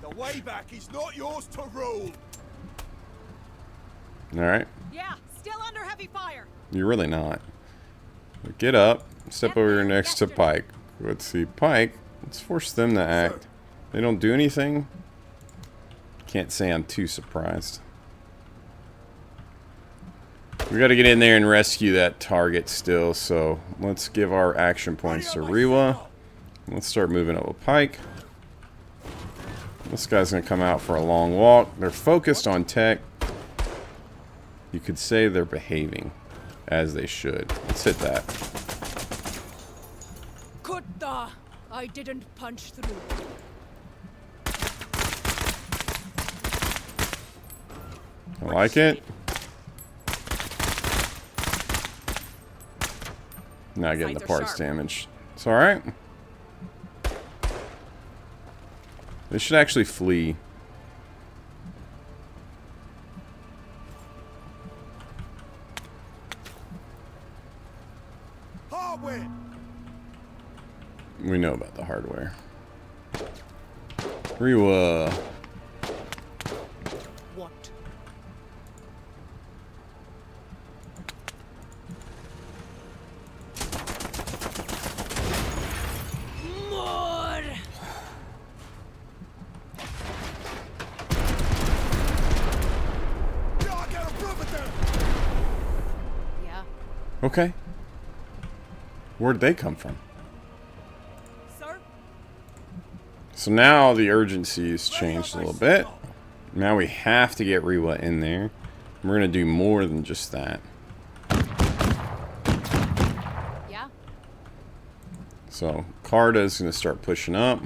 The way back is not yours to rule. Alright. Yeah, still under heavy fire. You're really not. Get up. Step over here next to Pike. Let's see. Pike. Let's force them to act. They don't do anything. Can't say I'm too surprised. We gotta get in there and rescue that target still, so let's give our action points to Rewa. Let's start moving up with Pike. This guy's gonna come out for a long walk. They're focused on tech. You could say they're behaving as they should. Let's hit that. Kutta! I didn't punch through. I like it. Not getting the parts damage. It's alright. They should actually flee. Hardware. We know about the hardware. Rewa. What? More! Yeah, I got a brother there. Yeah. Okay. Where'd they come from? Sir? So now the urgency's changed a little bit. Now we have to get Rewa in there. We're gonna do more than just that. Yeah. So Carda's gonna start pushing up.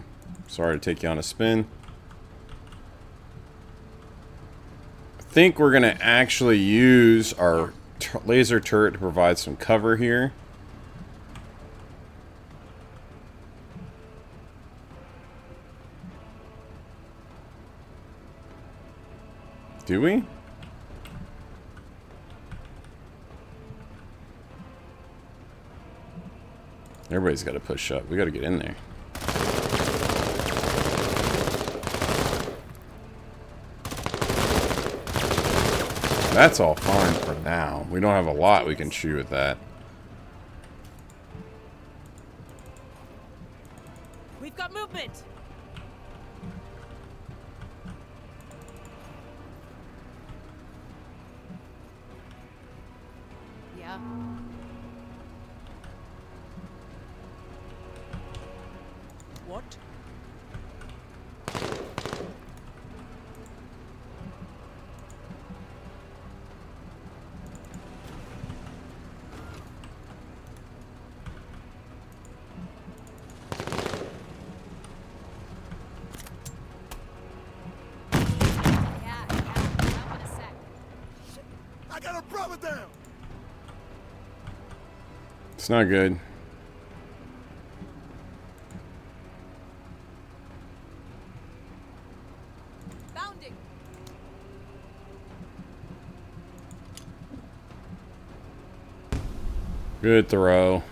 Sorry to take you on a spin. I think we're gonna actually use our laser turret to provide some cover here. Do we? Everybody's got to push up. We got to get in there. That's all fine for now. We don't have a lot we can chew with that. We've got movement. Yeah. What? got a brother down. It's not good. Bounding. Good throw.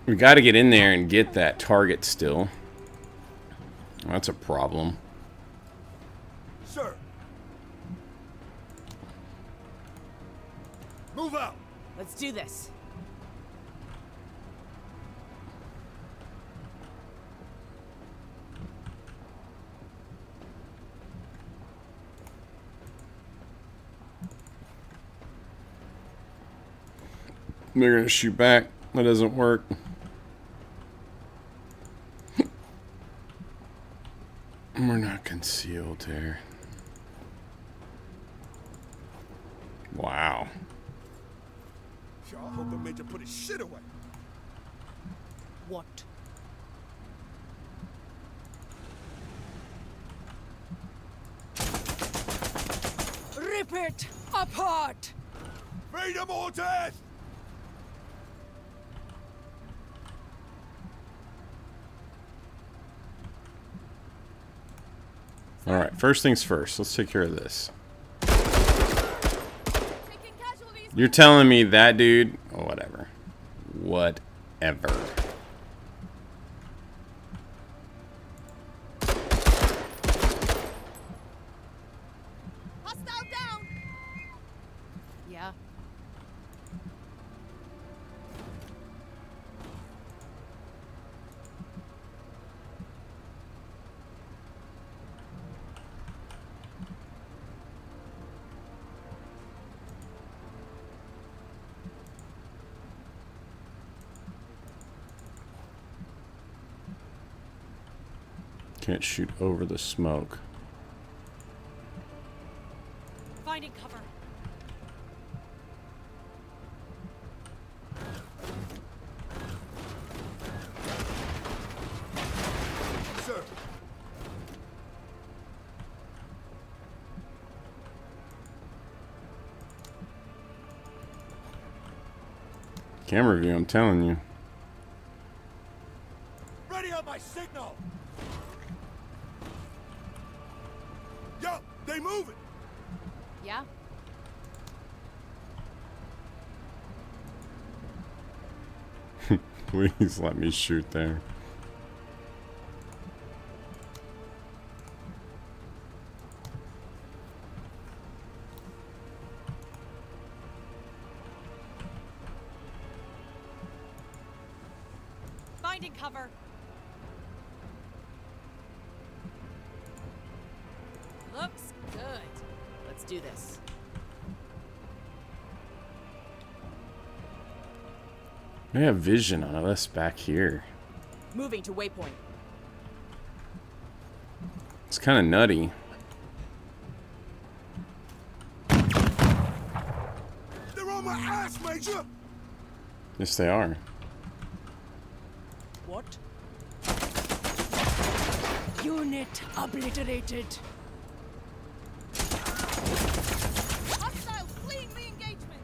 We got to get in there and get that target still. That's a problem. Sir. Move out. Let's do this. They're gonna shoot back. That doesn't work. We're not concealed here. Wow. Sure, I hope the Major put his shit away. What? Rip it apart! Feed them all to death! Alright, first things first. Let's take care of this. Taking casualties. You're telling me that dude... Oh, whatever. Whatever. Hostile down. Yeah. Can't shoot over the smoke. Finding cover. Sir. Camera view, I'm telling you. Ready on my signal. Yo, they moving. Yeah. Please let me shoot there. Finding cover. Looks good. Let's do this. They have vision on us back here. Moving to waypoint. It's kind of nutty. They're on my ass, Major. Yes, they are. What? Unit obliterated. Hostiles fleeing the engagement.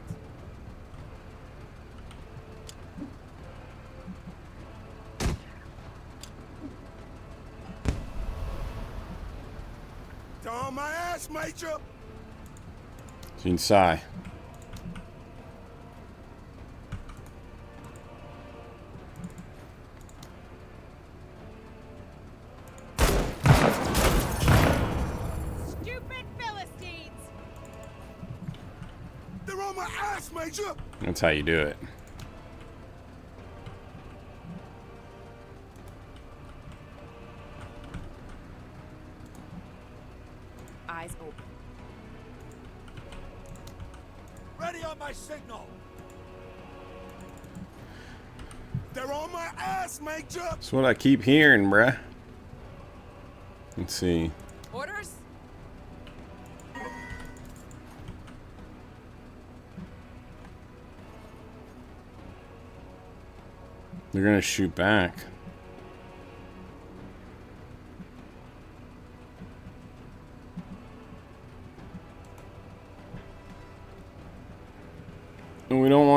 They're on my ass, Major. Inside. Stupid Philistines. They're on my ass, Major. That's how you do it. Eyes open. Ready on my signal. They're on my ass, Major. That's what I keep hearing, bruh. Let's see. Orders? They're gonna shoot back.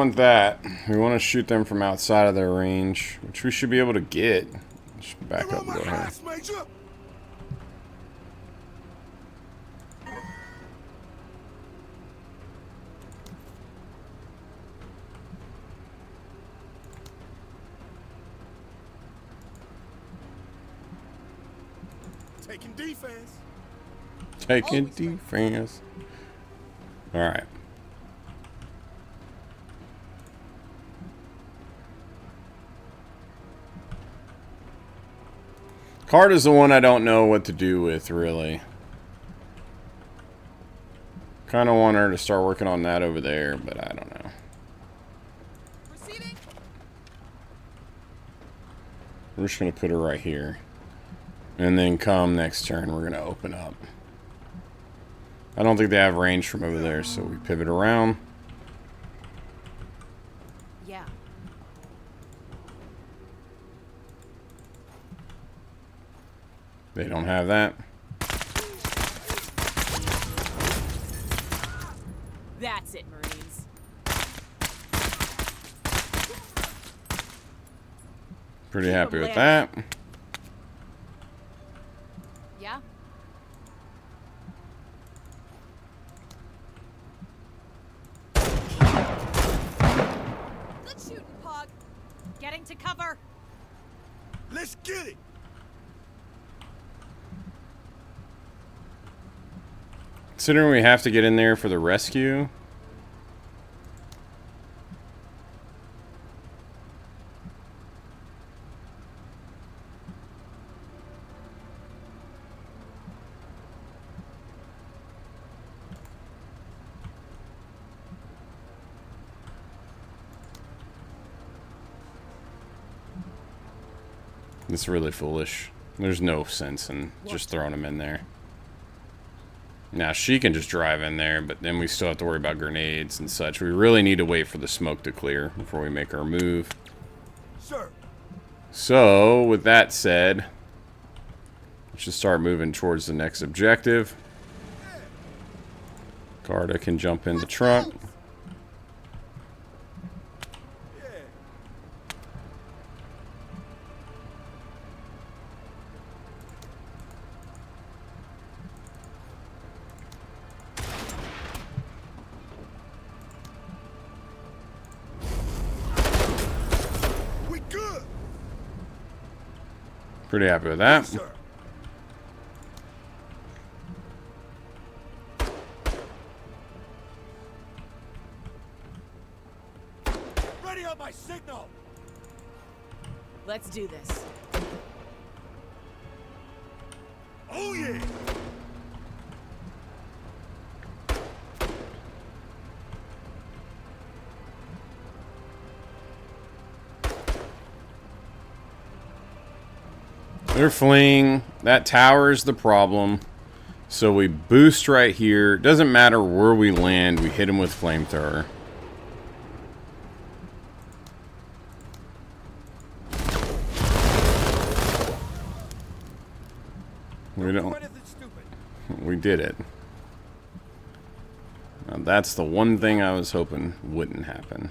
want that. We want to shoot them from outside of their range, which we should be able to get. Just back They're up on and my go ahead. ass, Major. Taking defense. Taking defense. Alright. Card is the one I don't know what to do with, really. Kind of want her to start working on that over there, but I don't know. Proceeding. We're just going to put her right here. And then come next turn, we're going to open up. I don't think they have range from over there, so we pivot around. Yeah. They don't have that. That's it, Marines. Pretty happy with that. Yeah? Good shooting, Pog. Getting to cover. Let's get it. Considering we have to get in there for the rescue. It's really foolish. There's no sense in just throwing them in there. Now, she can just drive in there, but then we still have to worry about grenades and such. We really need to wait for the smoke to clear before we make our move. Sir. So, with that said, let's just start moving towards the next objective. Carta can jump in the trunk. We good. Pretty happy with that. Sir. Ready on my signal. Let's do this. Oh yeah. They're fleeing. That tower is the problem. So we boost right here. Doesn't matter where we land, we hit them with flamethrower. We Do don't. anything stupid. We did it. Now that's the one thing I was hoping wouldn't happen.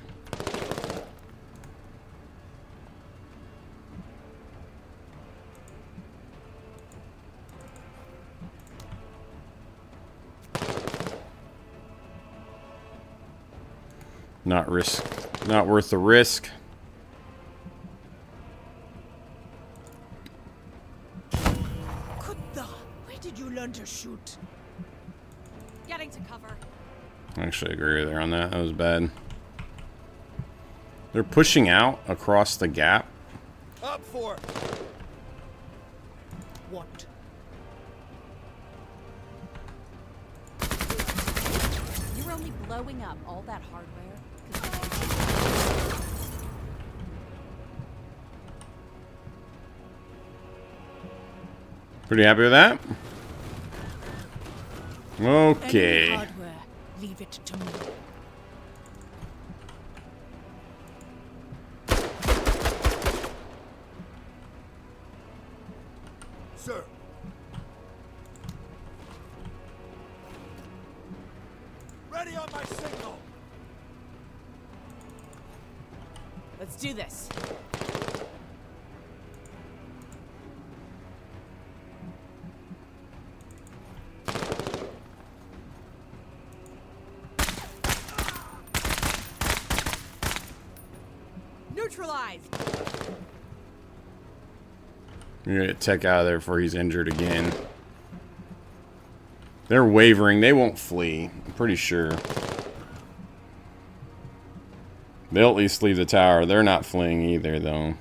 Not worth the risk. Kutta, where did you learn to shoot? Getting to cover. I actually agree with her on that. That was bad. They're pushing out across the gap. Up for it. What? You're only blowing up all that hardware? 'Cause Pretty happy with that? Any Okay. hardware, leave it to me. Sir. Ready on my signal. Let's do this. Neutralized. We're gonna get Tech out of there before he's injured again. They're wavering. They won't flee. I'm pretty sure. They'll at least leave the tower. They're not fleeing either, though.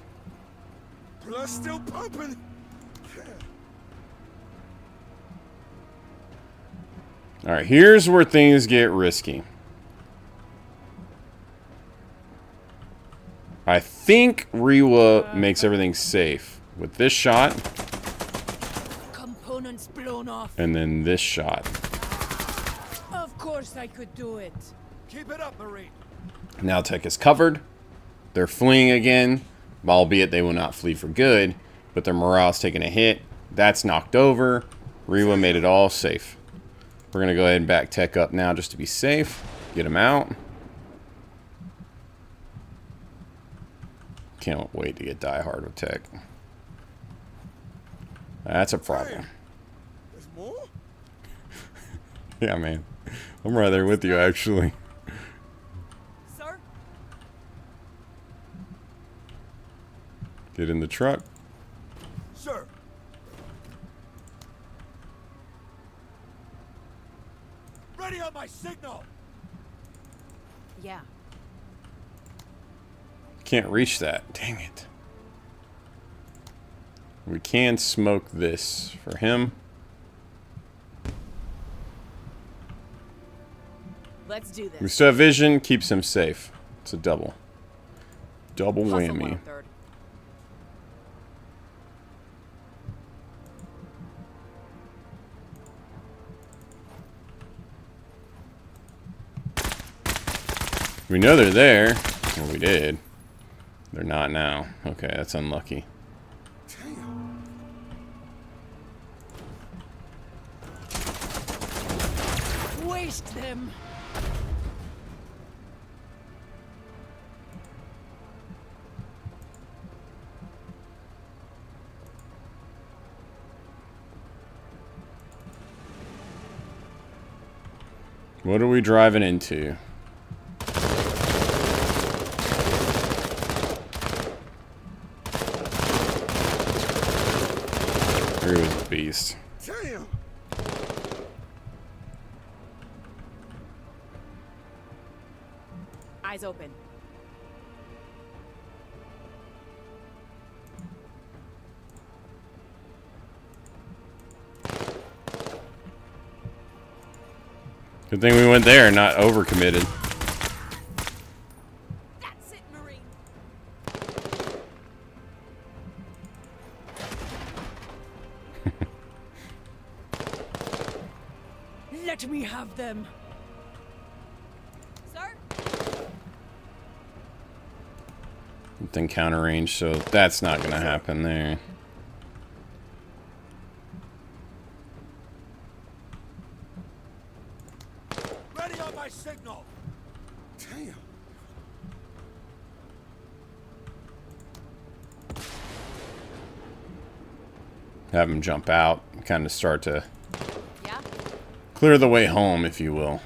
Blood still pumping. Alright, here's where things get risky. I think Rewa makes everything safe. With this shot, Components blown off. and then this shot. Of course I could do it. Keep it up, Marine. Now Tech is covered. They're fleeing again, albeit they will not flee for good, but their morale's taking a hit. That's knocked over. Rewa made it all safe. We're going to go ahead and back Tech up now just to be safe. Get him out. Can't wait to get Die Hard with Tech. That's a problem. There's more? Yeah, man. I'm right there with you, actually. Sir? Get in the truck. Sir. Ready on my signal. Yeah. Can't reach that. Dang it. We can smoke this for him. Let's do this. We still have vision. Keeps him safe. It's a double. Double Hustle whammy. 1/3. We know they're there. Well, we did. They're not now. Okay, that's unlucky. Damn. Waste them. What are we driving into? Here was a beast. Damn. Eyes open. Good thing we went there, not overcommitted. That's it, Marine. Let me have them. Sir? Within counter range, so that's not gonna happen there. Ready on my signal. Damn. Have him jump out, kind of start to Yeah? clear the way home, if you will.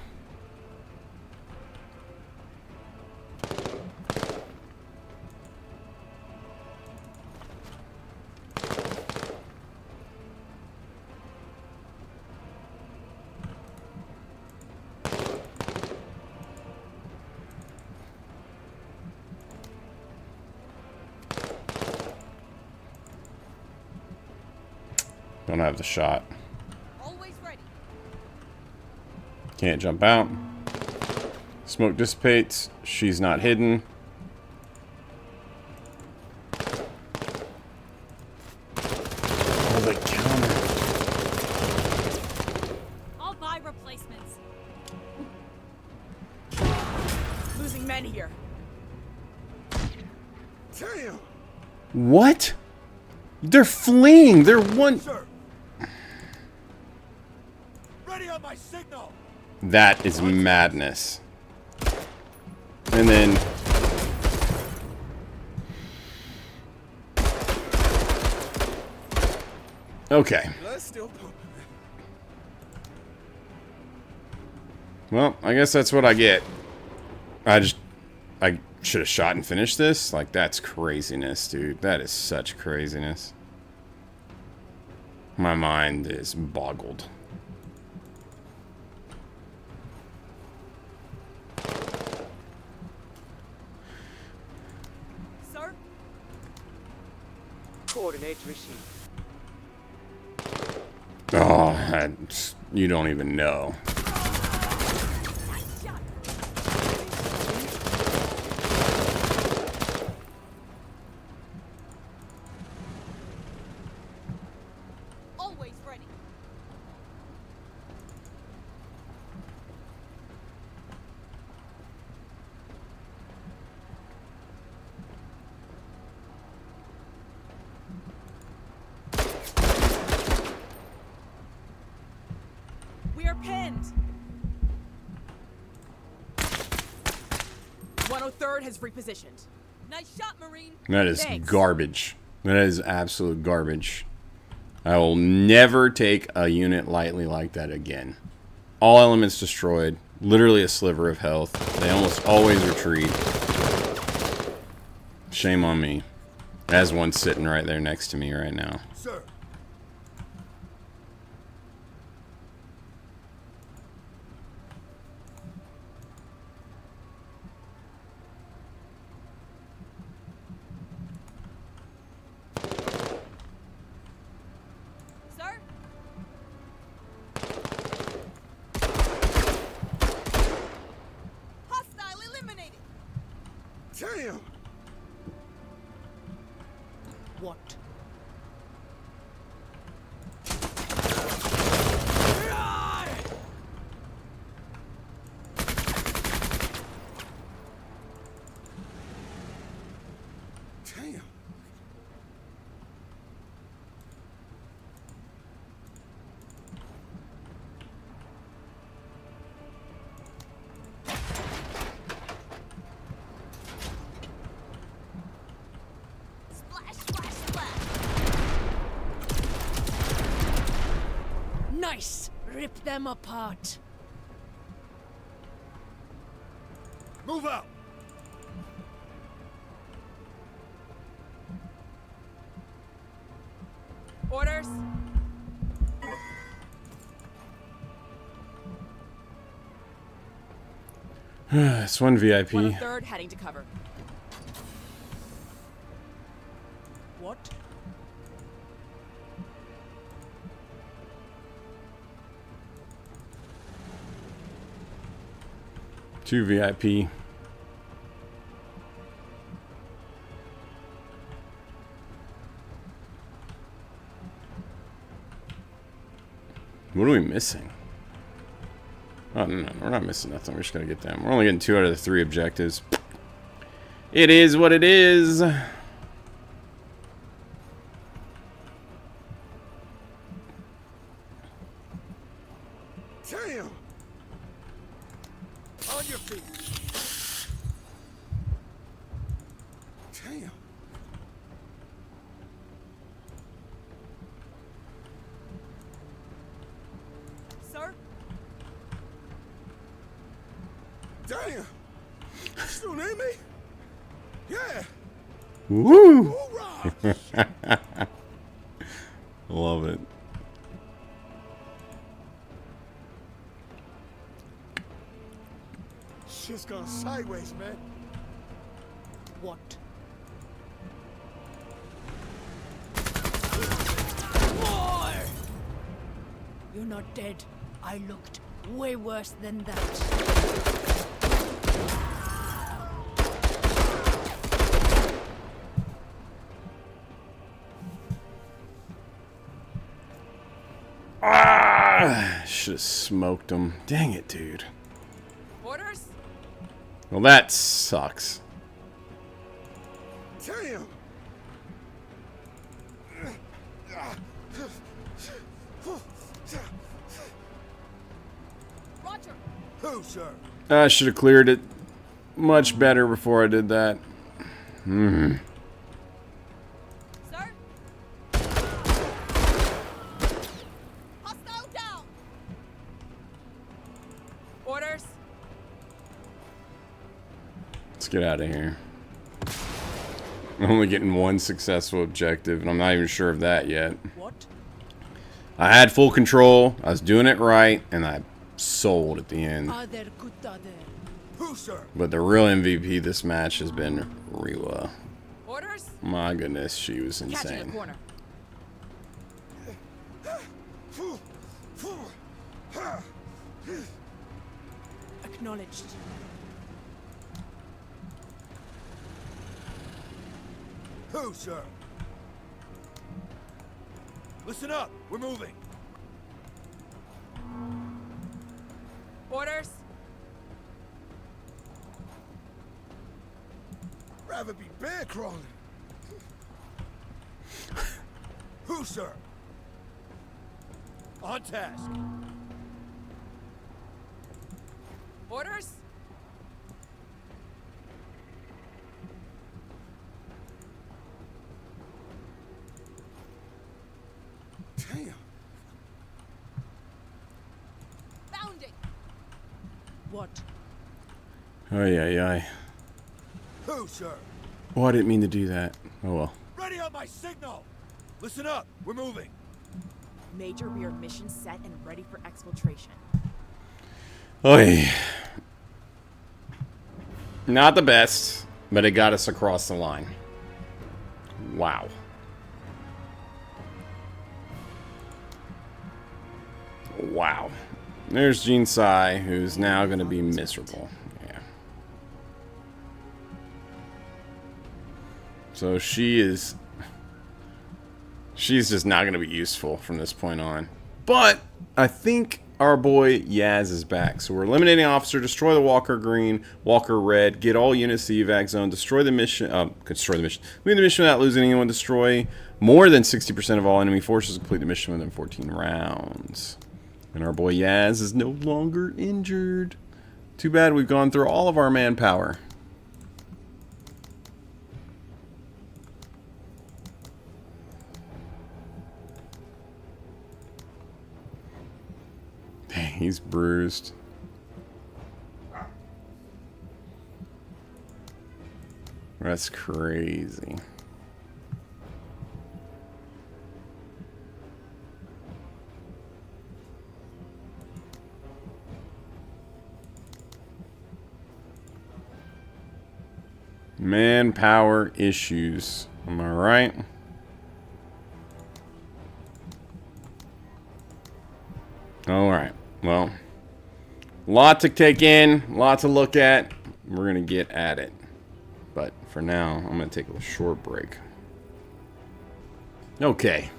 Don't have the shot. Always ready. Can't jump out. Smoke dissipates. She's not hidden. Oh, the counter. I'll buy replacements. Losing men here. Damn. What? They're fleeing. They're one. Sir. Ready on my signal. That is madness. And then Okay. Blood's still pumping. Well, I guess that's what I get. I should have shot and finished this. Like, that's craziness, dude. That is such craziness. My mind is boggled. Sir? Coordinates received. Oh, you don't even know. Nice shot. Always ready. We are pinned. 103rd has repositioned. Nice shot, Marine. That is Thanks. garbage. That is absolute garbage. I will never take a unit lightly like that again. All elements destroyed. Literally a sliver of health. They almost always retreat. Shame on me. As one sitting right there next to me right now. Sir. Sir? Hostile eliminated. Damn. What? Damn. Splash, splash, splash. Nice! Rip them apart. Move out. Orders. It's one VIP. 103rd heading to cover. What? Two VIP. What are we missing? Oh, no, we're not missing nothing. We're just going to get them. We're only getting 2 out of the 3 objectives. It is what it is. Damn. On your feet. Damn. Sir? Damn. Still need me? Yeah. Woo! Hoorah. Love it. Shit's gone sideways, man. What? You're not dead. I looked way worse than that. Ah! Should have smoked him. Dang it, dude. Orders? Well, that sucks. Damn. Roger. Who, sir? I should have cleared it much better before I did that. Sir? get out of here. I'm only getting one successful objective, and I'm not even sure of that yet. What? I had full control, I was doing it right, and I sold at the end. Other kutta there. Who, sir? But the real MVP this match has been Rewa. Orders? My goodness, she was Catching a insane. corner. Acknowledged. Who, sir? Listen up. We're moving. Orders? Rather be bear crawling. Who, sir? On task. Orders? Damn. Bounding. What? Oh, yeah. Who, sir? Oh, I didn't mean to do that. Oh, well. Ready on my signal. Listen up. We're moving. Major, we are mission set and ready for exfiltration. Oy. Not the best, but it got us across the line. Wow. Wow. There's Jean Sai, who's now going to be miserable. Yeah. So she's just not going to be useful from this point on. But I think our boy Yaz is back. So we're eliminating officer, destroy the Walker Green, Walker Red, get all units to the evac zone, destroy the mission, win the mission without losing anyone, destroy more than 60% of all enemy forces, complete the mission within 14 rounds. And our boy Yaz is no longer injured. Too bad we've gone through all of our manpower. Dang, he's bruised. That's crazy. Manpower issues. Am I right? Alright. Well, lot to take in, lot to look at. We're going to get at it. But for now, I'm going to take a short break. Okay.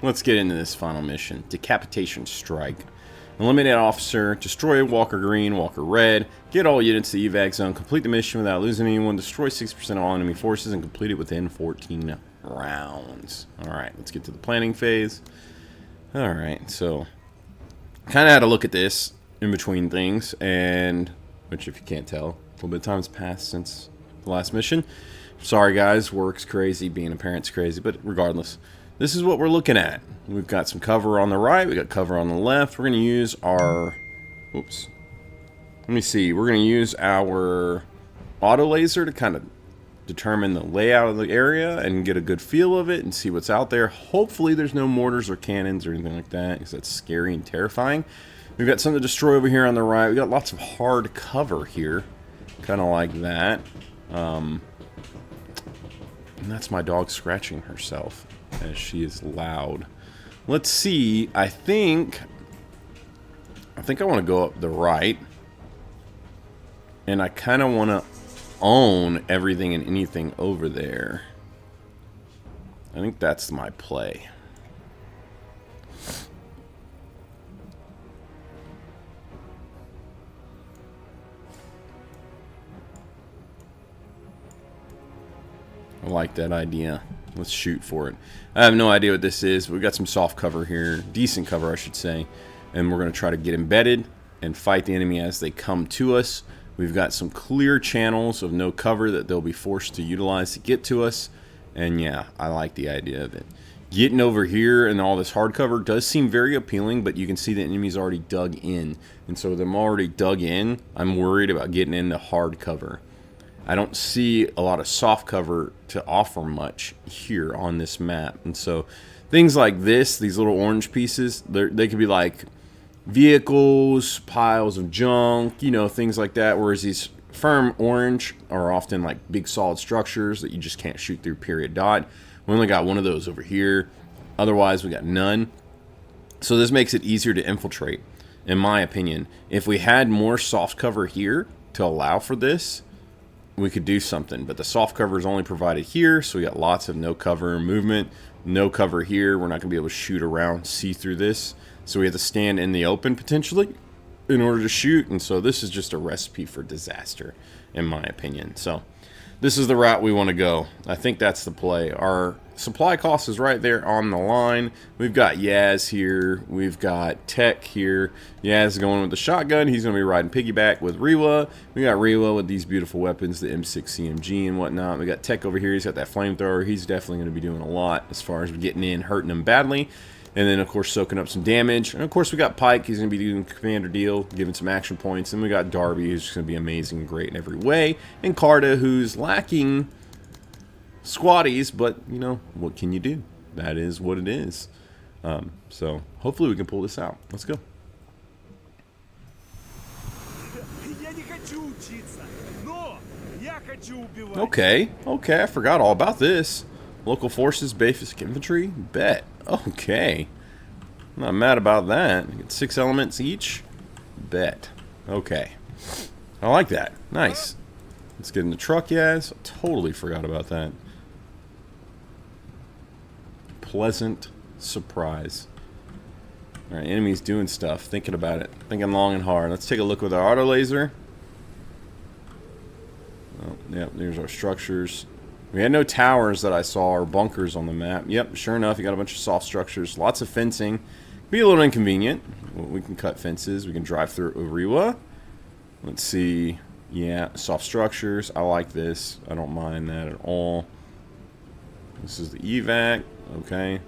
Let's get into this final mission. Decapitation Strike. Eliminate officer, destroy Walker Green, Walker Red, get all units to the evac zone, complete the mission without losing anyone, destroy 60% of all enemy forces, and complete it within 14 rounds. Alright, let's get to the planning phase. Alright, so kind of had a look at this in between things, and which if you can't tell, a little bit of time has passed since the last mission. Sorry guys, work's crazy, being a parent's crazy, but regardless, this is what we're looking at. We've got some cover on the right, we got cover on the left. We're going to use our, oops, let me see, we're going to use our auto laser to kind of determine the layout of the area and get a good feel of it and see what's out there. Hopefully there's no mortars or cannons or anything like that, because that's scary and terrifying. We've got something to destroy over here on the right. We got lots of hard cover here, kind of like that. And that's my dog scratching herself as she is loud. Let's see. I think I want to go up the right, and I kind of want to own everything and anything over there. I think that's my play. I like that idea. Let's shoot for it. I have no idea what this is. We've got some soft cover here. Decent cover, I should say. And we're going to try to get embedded and fight the enemy as they come to us. We've got some clear channels of no cover that they'll be forced to utilize to get to us. And yeah, I like the idea of it. Getting over here and all this hard cover does seem very appealing, but you can see the enemy's already dug in. And so with them already dug in, I'm worried about getting into hard cover. I don't see a lot of soft cover to offer much here on this map. And so things like this, these little orange pieces, they could be like vehicles, piles of junk, you know, things like that. Whereas these firm orange are often like big solid structures that you just can't shoot through, period, dot. We only got one of those over here. Otherwise, we got none. So this makes it easier to infiltrate, in my opinion. If we had more soft cover here to allow for this, we could do something. But the soft cover is only provided here, so we got lots of no cover movement. No cover here. We're not going to be able to shoot around, see through this. So we have to stand in the open, potentially, in order to shoot. And so this is just a recipe for disaster, in my opinion. So this is the route we want to go. I think that's the play. Our supply cost is right there on the line. We've got Yaz here. We've got Tech here. Yaz is going with the shotgun. He's going to be riding piggyback with Rewa. We got Rewa with these beautiful weapons, the M6 CMG and whatnot. We got Tech over here. He's got that flamethrower. He's definitely going to be doing a lot as far as getting in, hurting them badly. And then, of course, soaking up some damage. And, of course, we got Pike. He's going to be doing commander deal, giving some action points. And we got Darby, who's going to be amazing and great in every way. And Carta, who's lacking squatties. But, you know, what can you do? That is what it is. So, hopefully we can pull this out. Let's go. Okay. Okay, I forgot all about this. Local forces, basic infantry, bet. Okay. I'm not mad about that. You get 6 elements each. Bet. Okay. I like that. Nice. Let's get in the truck, yes. Totally forgot about that. Pleasant surprise. Alright, enemies doing stuff. Thinking about it. Thinking long and hard. Let's take a look with our auto laser. Oh, yep, there's our structures. We had no towers that I saw or bunkers on the map. Yep, sure enough, you got a bunch of soft structures. Lots of fencing. Be a little inconvenient. We can cut fences. We can drive through Rewa. Let's see. Yeah, soft structures. I like this. I don't mind that at all. This is the evac. Okay.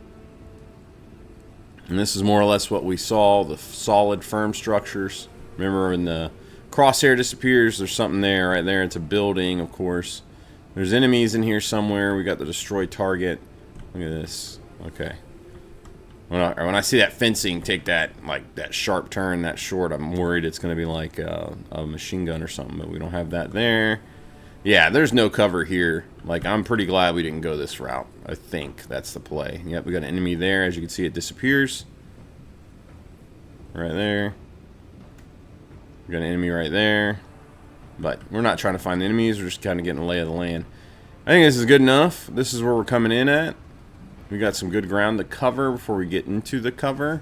And this is more or less what we saw. The solid, firm structures. Remember when the crosshair disappears, there's something there. Right there, it's a building, of course. There's enemies in here somewhere. We got the destroy target. Look at this. Okay. When I see that fencing take that sharp turn that short, I'm worried it's going to be like a machine gun or something, but we don't have that there. Yeah, there's no cover here. Like, I'm pretty glad we didn't go this route. I think that's the play. Yep, we got an enemy there. As you can see, it disappears. Right there. We got an enemy right there. But we're not trying to find the enemies. We're just kind of getting a lay of the land. I think this is good enough. This is where we're coming in at. We got some good ground to cover before we get into the cover.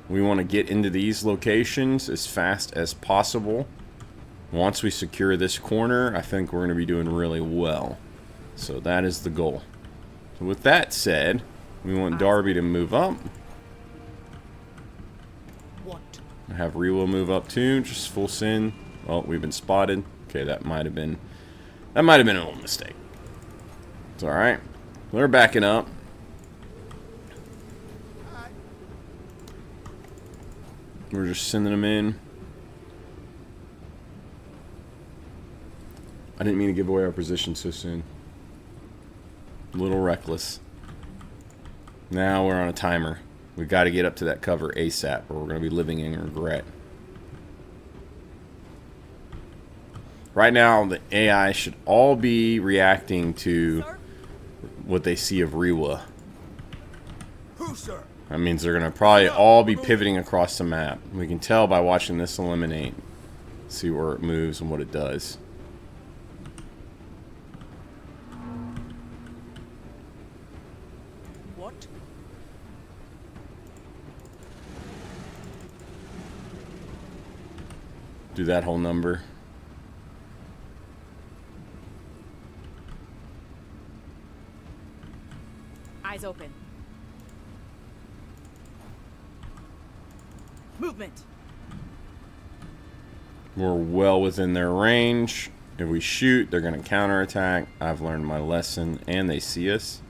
We want to get into these locations as fast as possible. Once we secure this corner, I think we're going to be doing really well. So that is the goal. So with that said, we want Darby to move up. What? Have Rewa move up too. Just full send. Oh, we've been spotted. Okay, that might have been a little mistake. It's all right. They're backing up. We're just sending them in. I didn't mean to give away our position so soon. A little reckless. Now we're on a timer. We got to get up to that cover ASAP, or we're going to be living in regret. Right now, the AI should all be reacting to what they see of Rewa. Who, sir? That means they're going to probably all be pivoting across the map. We can tell by watching this eliminate. See where it moves and what it does. What? Do that whole number. Eyes open. Movement. We're well within their range. If we shoot, they're going to counterattack. I've learned my lesson, and they see us.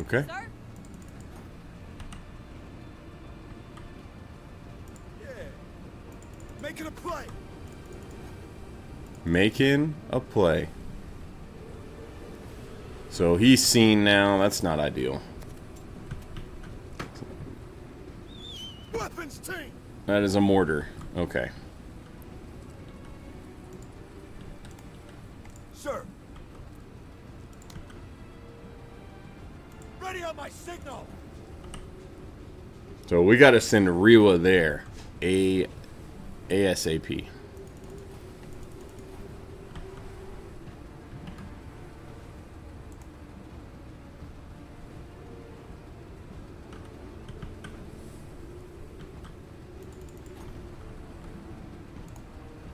Okay. Sir? Yeah. Making a play. Making a play. So he's seen now. That's not ideal. Weapons team. That is a mortar. Okay. Sir. Ready on my signal. So we got to send Rewa there. ASAP.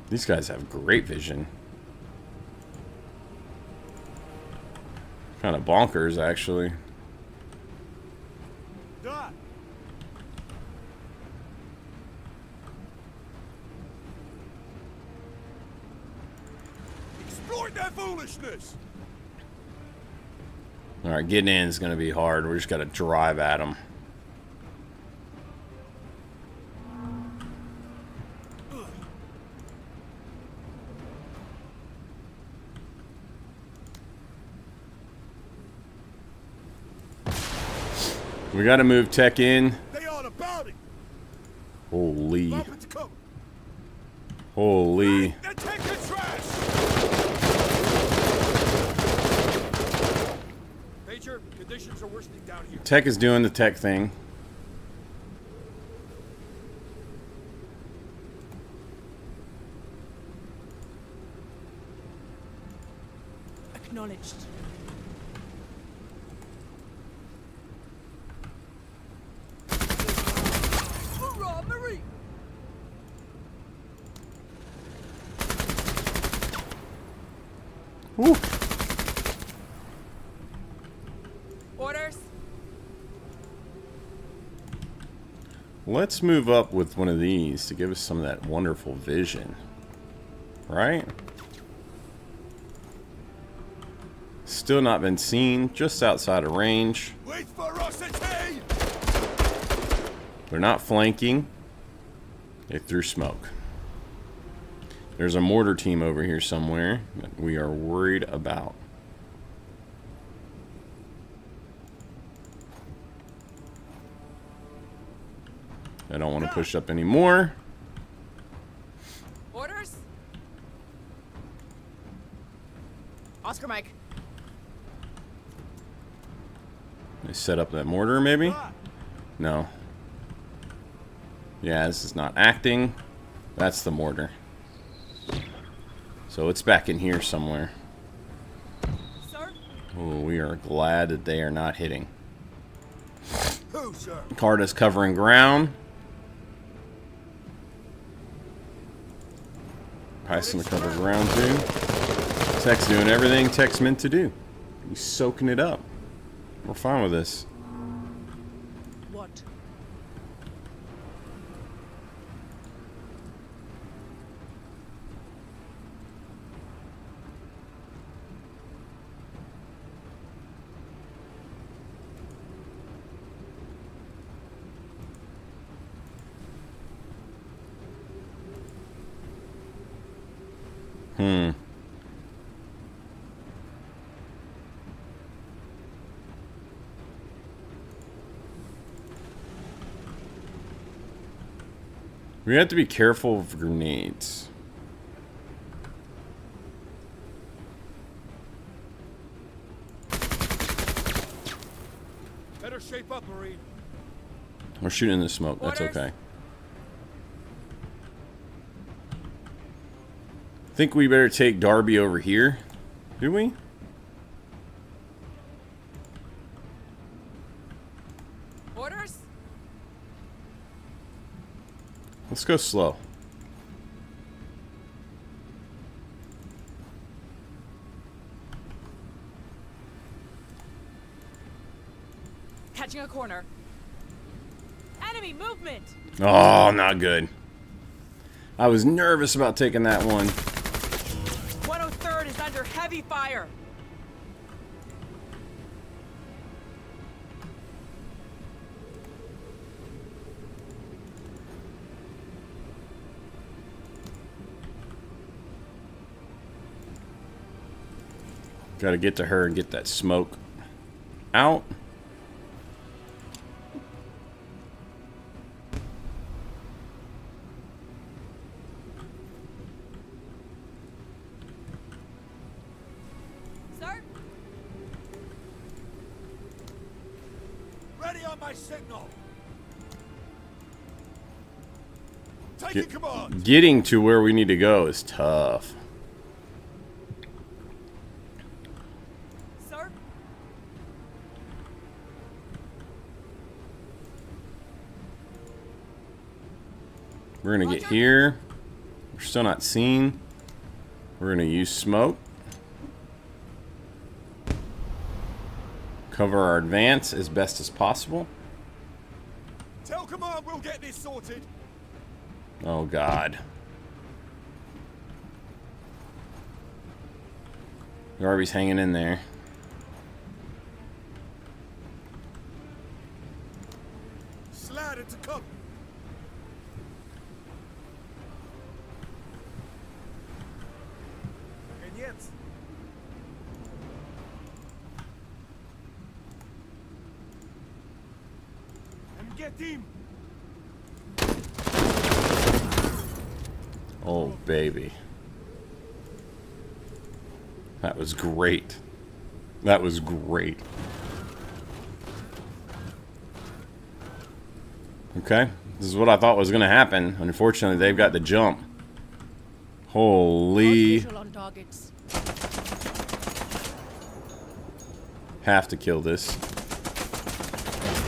These guys have great vision. Kind of bonkers, actually. Dot. Exploit that foolishness. All right, getting in is going to be hard. We just got to drive at them. We got to move tech in. They all about it. Holy. Bump it to cover. Holy. They're taking trash. Major, conditions are worsening down here. Tech is doing the tech thing. Acknowledged. Hoorah, Marie! Woo. Orders? Let's move up with one of these to give us some of that wonderful vision. Right? Still not been seen, just outside of range. Wait for us, it's hey. They're not flanking. They threw smoke. There's a mortar team over here somewhere that we are worried about. I don't want to push up anymore. Orders? Oscar Mike. They set up that mortar, maybe? No. Yeah, this is not acting. That's the mortar. So it's back in here somewhere. Sir? Oh, we are glad that they are not hitting. Who, sir? Carta's covering ground. Python to cover ground too. Tech's doing everything Tech's meant to do. He's soaking it up. We're fine with this. What? We have to be careful of grenades. Better shape up, Marine. We're shooting in the smoke. That's Orders? okay. Think we better take Darby over here. Do we? Orders? Let's go slow. Catching a corner. Enemy movement! Oh, not good. I was nervous about taking that one. 103rd is under heavy fire. Got to get to her and get that smoke out. Sir? Ready on my signal. Taking command. Getting to where we need to go is tough. Sir? We're gonna get here. We're still not seen. We're gonna use smoke. Cover our advance as best as possible. Tell command we'll get this sorted. Oh God. Garby's hanging in there. Slide into cover. And yet. And get him. Oh baby. That was great. That was great. Okay, this is what I thought was going to happen. Unfortunately, they've got the jump. Holy. Visual on targets. Have to kill this.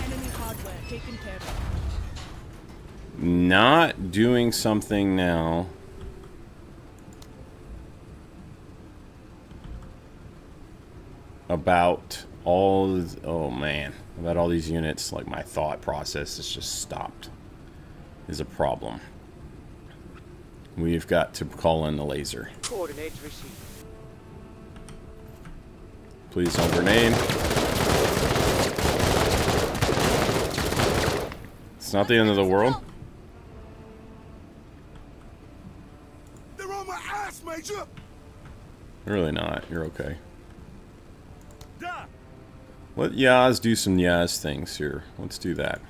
Enemy hardware taken care of. Not doing something now. About all, oh man, about all these units, like my thought process has just stopped, is a problem. We've got to call in the laser. Coordinates received. Please don't grenade. It's not the end of the world. They're on my ass, Major. Really not. You're okay. Da. Let Yaz do some Yaz things here. Let's do that.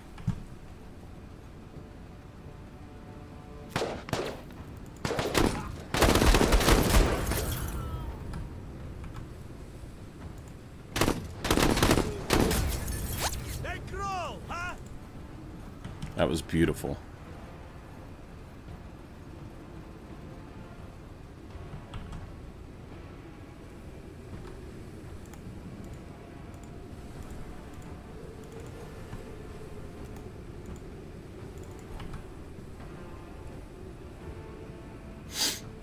They crawl, huh? That was beautiful.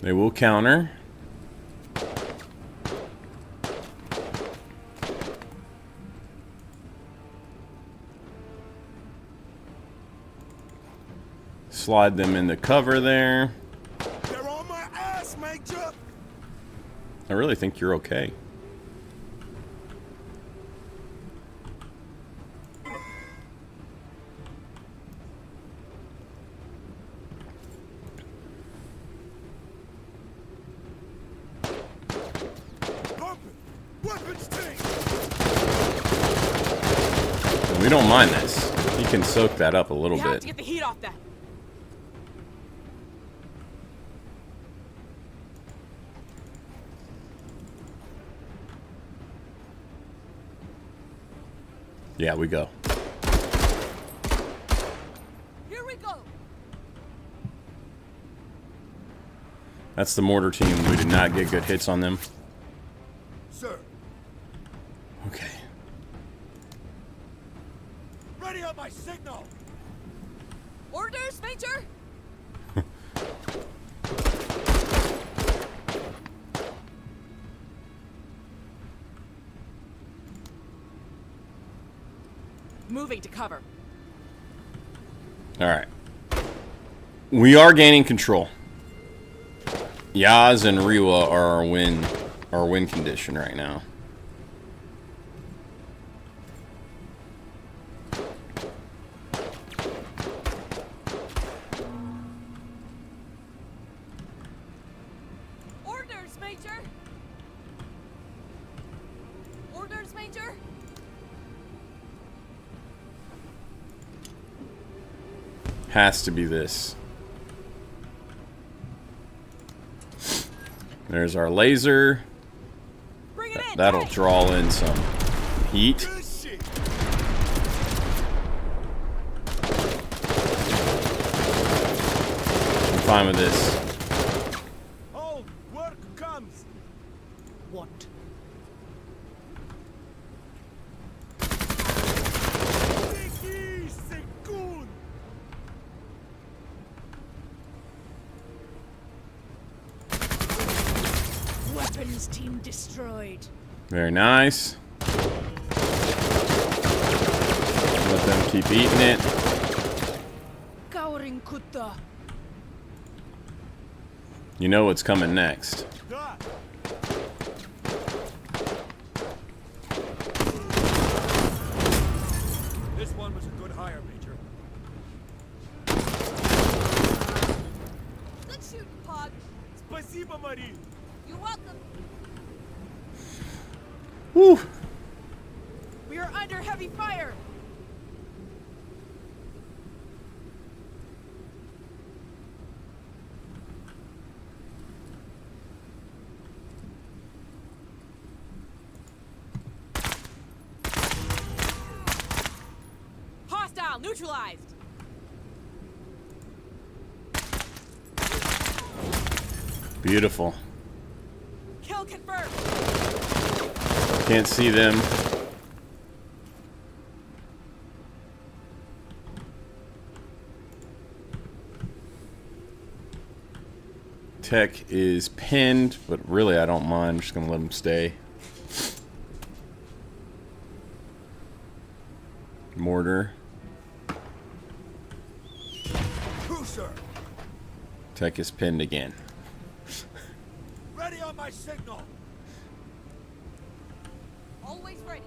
They will counter. Slide them in the cover there. They're on my ass, Major. I really think you're okay. Bumping. Weapons team. We don't mind this. He can soak that up a little We have bit. to get the heat off that. Yeah, we go. Here we go. That's the mortar team. We did not get good hits on them. Sir, Okay. Ready on my signal. Orders, Major? Moving to cover. All right. We are gaining control. Yaz and Rewa are our win condition right now. Orders, Major. Major? Has to be this. There's our laser. Bring it in! That'll hey! draw in some heat. Good shit. I'm fine with this. Hold. Work comes. What? Seki Sekun. Weapons team destroyed. Very nice. Let them keep eating it. Cowering Kutta. You know what's coming next. Da. This one was a good hire, Major. Good shooting, Pog. Спасибо, Мари. You're welcome. Woo! We are under heavy fire. Hostile neutralized. Beautiful. Kill confirmed. Can't see them. Tech is pinned, but really I don't mind. I'm just gonna let him stay. Mortar. Cruiser. Tech is pinned again. Ready on my signal. Always ready.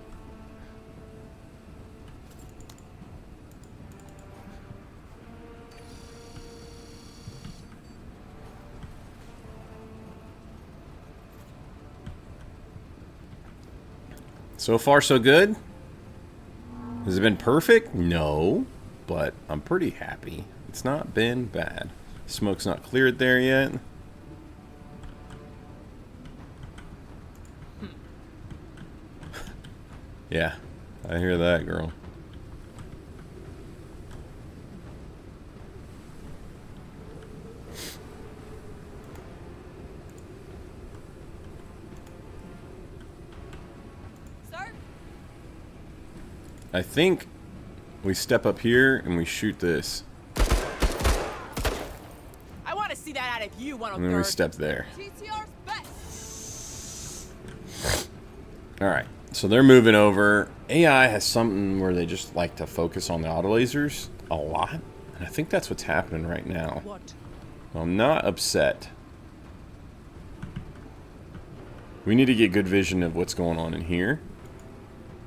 So far, so good. Has it been perfect? No, but I'm pretty happy. It's not been bad. Smoke's not cleared there yet. Yeah, I hear that, girl. Sir? I think we step up here and we shoot this. I want to see that out of you, And then we 103rd. step there. TTR's best. Alright, so they're moving over. AI has something where they just like to focus on the auto lasers a lot. And I think that's what's happening right now. What? I'm not upset. We need to get good vision of what's going on in here.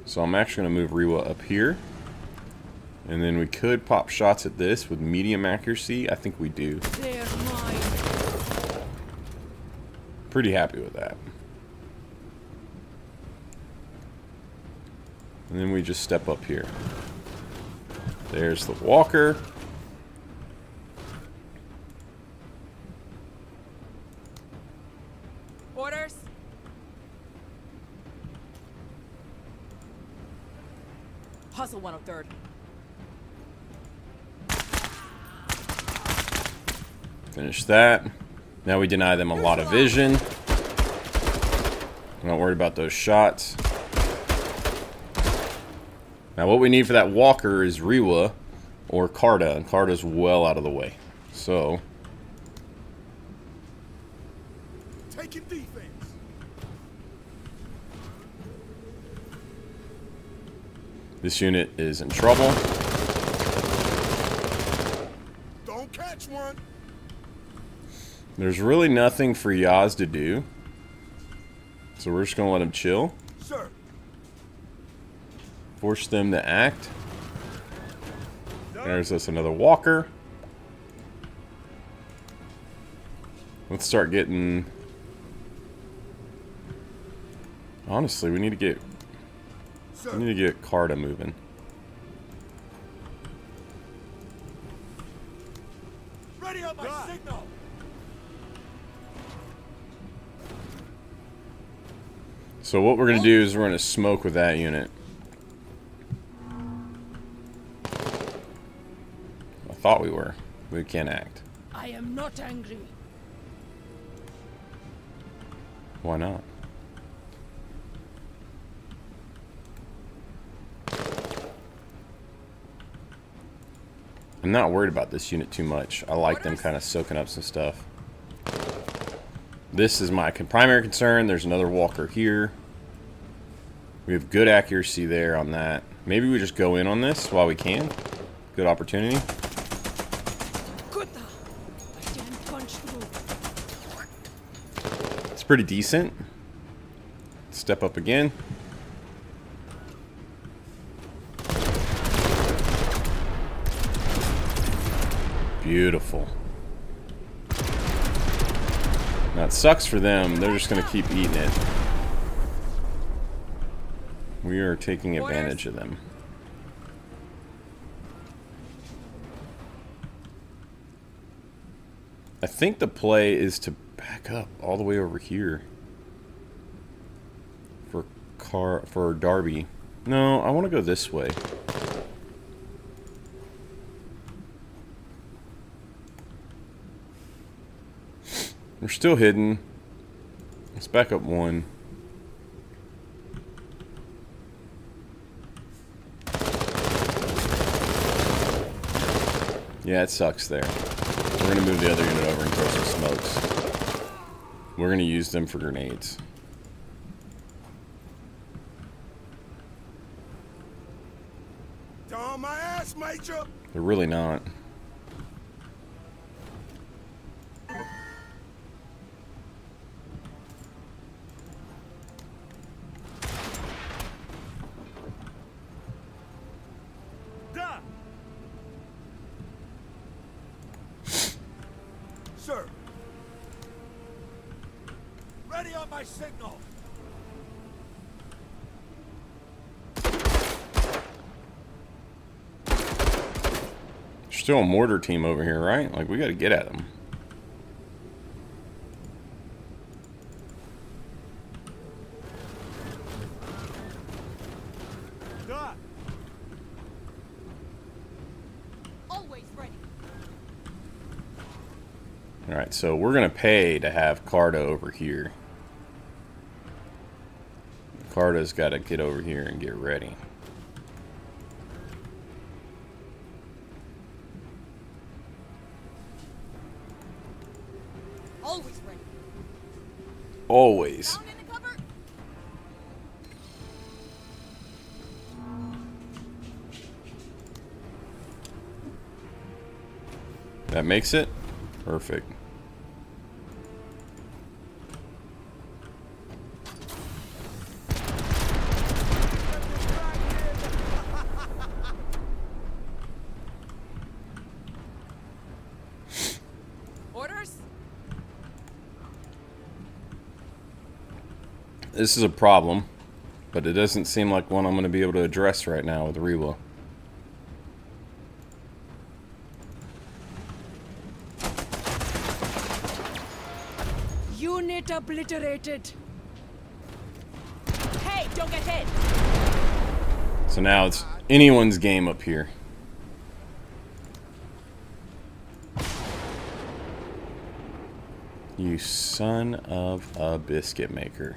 So I'm actually going to move Rewa up here. And then we could pop shots at this with medium accuracy. I think we do. They're mine. Pretty happy with that. And then we just step up here. There's the walker. Orders. Hustle, 103rd. Finish that. Now we deny them a lot of vision. I'm not worried about those shots. Now what we need for that walker is Rewa or Carta, and Carta's well out of the way. So Taking defense. this unit is in trouble. Don't catch one. There's really nothing for Yaz to do. So we're just gonna let him chill. Sir. Force them to act. There's us another walker. Let's start getting... Honestly, we need to get sir. I need to get Carta moving. Ready on my signal. So what we're going to do is we're going to smoke with that unit. I thought we were. We can't act. I am not angry. Why not? I'm not worried about this unit too much. I like them kind of soaking up some stuff. This is my primary concern. There's another walker here. We have good accuracy there on that. Maybe we just go in on this while we can. Good opportunity. Good. I didn't punch through. It's pretty decent. Step up again. Beautiful. Now it sucks for them. They're just going to keep eating it. We are taking advantage of them. I think the play is to back up all the way over here for Darby. No, I want to go this way. We're still hidden. Let's back up one. Yeah, it sucks there. We're going to move the other unit over and throw some smokes. We're going to use them for grenades. They're on my ass, Major. They're really not. Duh. Sir, Ready on my signal. There's still a mortar team over here, right? Like, we got to get at them. Duh. Always ready. Alright, so we're going to pay to have Carta over here. Carta's got to get over here and get ready. Always ready. Always. Down in the cupboard. That makes it? Perfect. Orders? This is a problem, but it doesn't seem like one I'm going to be able to address right now with Rewa. Unit obliterated. Hey, don't get hit. So now it's anyone's game up here. You son of a biscuit maker.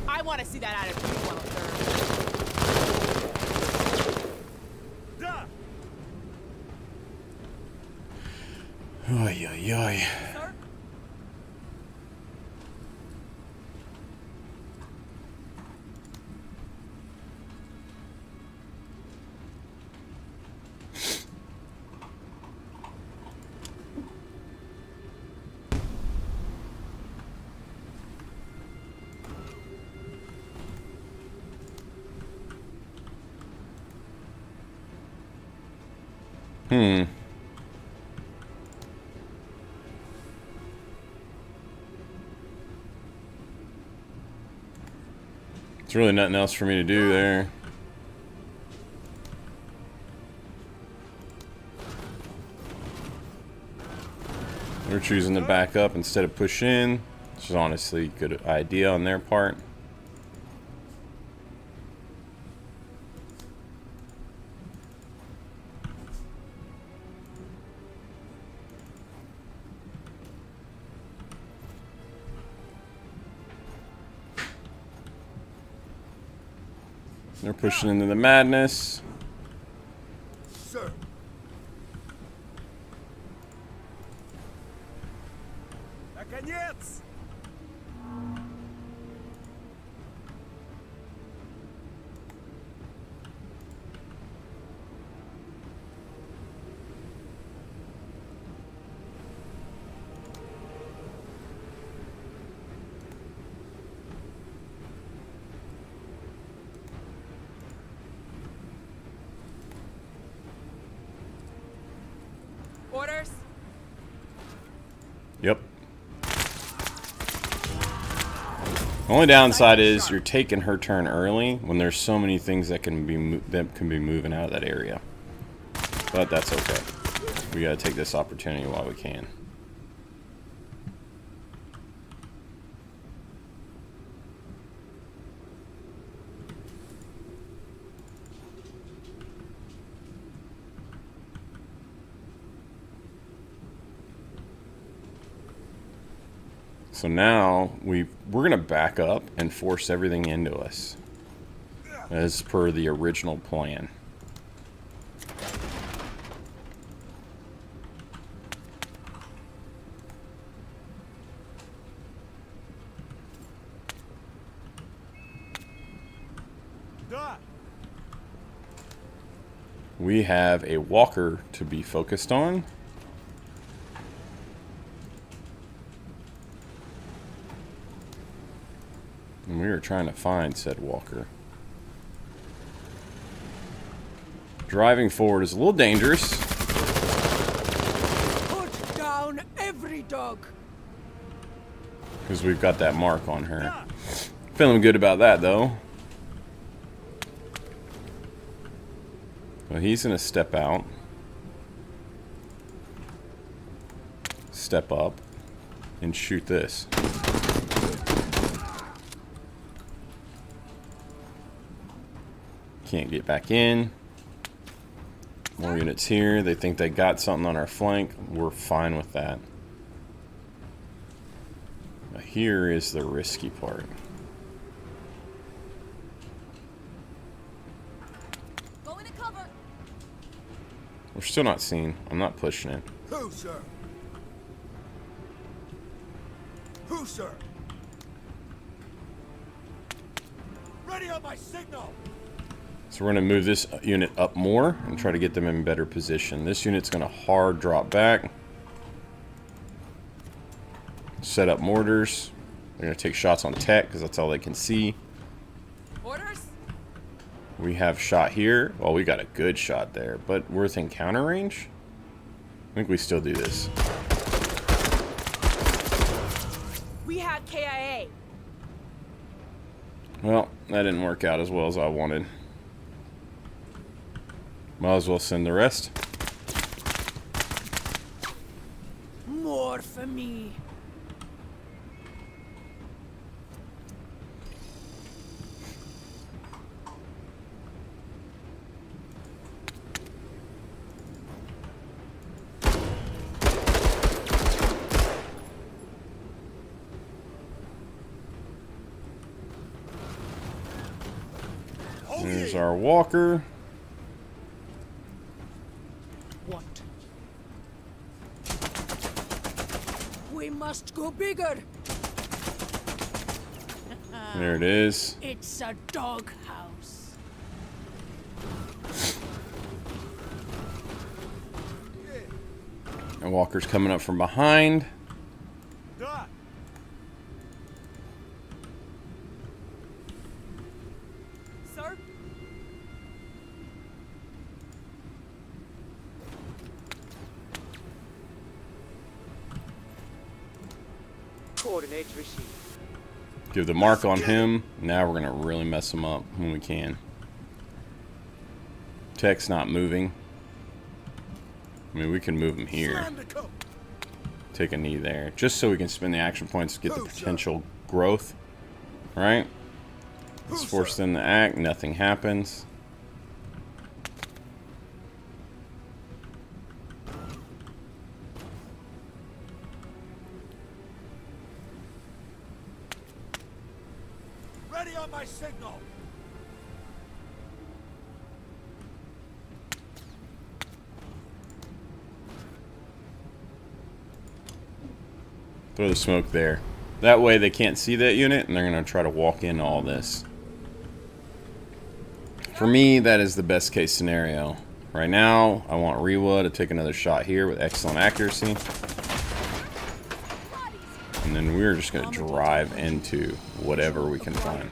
I want to see that out of you, well, sir. Duh. Oy, oy, oy. Sir? There's really nothing else for me to do there. They're choosing to back up instead of push in, which is honestly a good idea on their part. They're pushing into the madness. Sir. Наконец! Orders? Yep. Only downside is you're taking her turn early when there's so many things that can be moving out of that area. But that's okay. We gotta take this opportunity while we can. So now we're gonna back up and force everything into us, as per the original plan. Да. We have a walker to be focused on. And we are trying to find said walker. Driving forward is a little dangerous. Put down every dog. Because we've got that mark on her. Feeling good about that though. Well, he's gonna step out. Step up. And shoot this. Can't get back in. More units here. They think they got something on our flank. We're fine with that. Now here is the risky part. Go into cover. We're still not seen. I'm not pushing it. Who, sir? Who, sir? Ready on my signal! So we're going to move this unit up more and try to get them in better position. This unit's going to hard drop back. Set up mortars. They're going to take shots on tech because that's all they can see. Orders? We have shot here. Well, we got a good shot there, but we're within counter range. I think we still do this. We had KIA. Well, that didn't work out as well as I wanted. Might as well send the rest. More for me. There's our walker. What? We must go bigger. There it is. It's a dog house. And walker's coming up from behind. Да. Sir? Coordinates received. Give the mark on him. Now we're going to really mess him up when we can. Tech's not moving. I mean, we can move him here. Slam the cup. Take a knee there. Just so we can spend the action points to get the potential growth. Right? Let's force them to act. Nothing happens. Ready on my signal. Throw the smoke there. That way they can't see that unit, and they're going to try to walk into all this. For me, that is the best case scenario. Right now, I want Rewa to take another shot here with excellent accuracy. And then we're just going to drive into whatever we can find.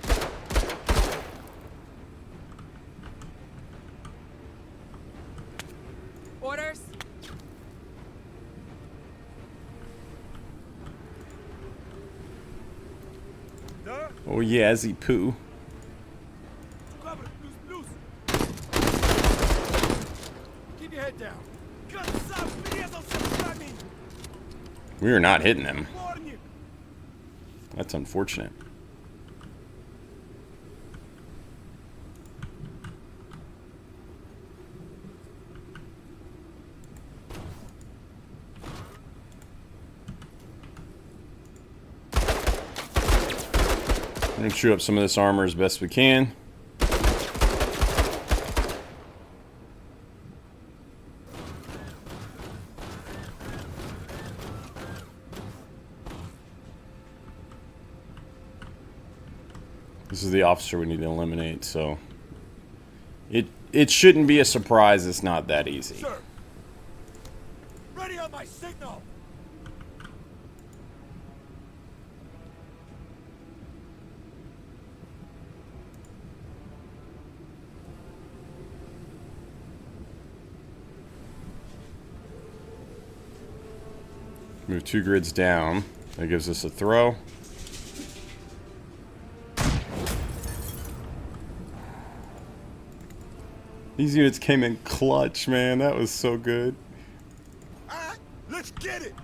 Orders. There. Oh, Yazzie poo. Cover. Loose. Keep your head down. We are not hitting him. Warn you. That's unfortunate. We're going to chew up some of this armor as best we can. This is the officer we need to eliminate, so it shouldn't be a surprise it's not that easy. Sir. Ready on my signal. Move 2 grids down. That gives us a throw. These units came in clutch, man. That was so good. Alright, let's get it.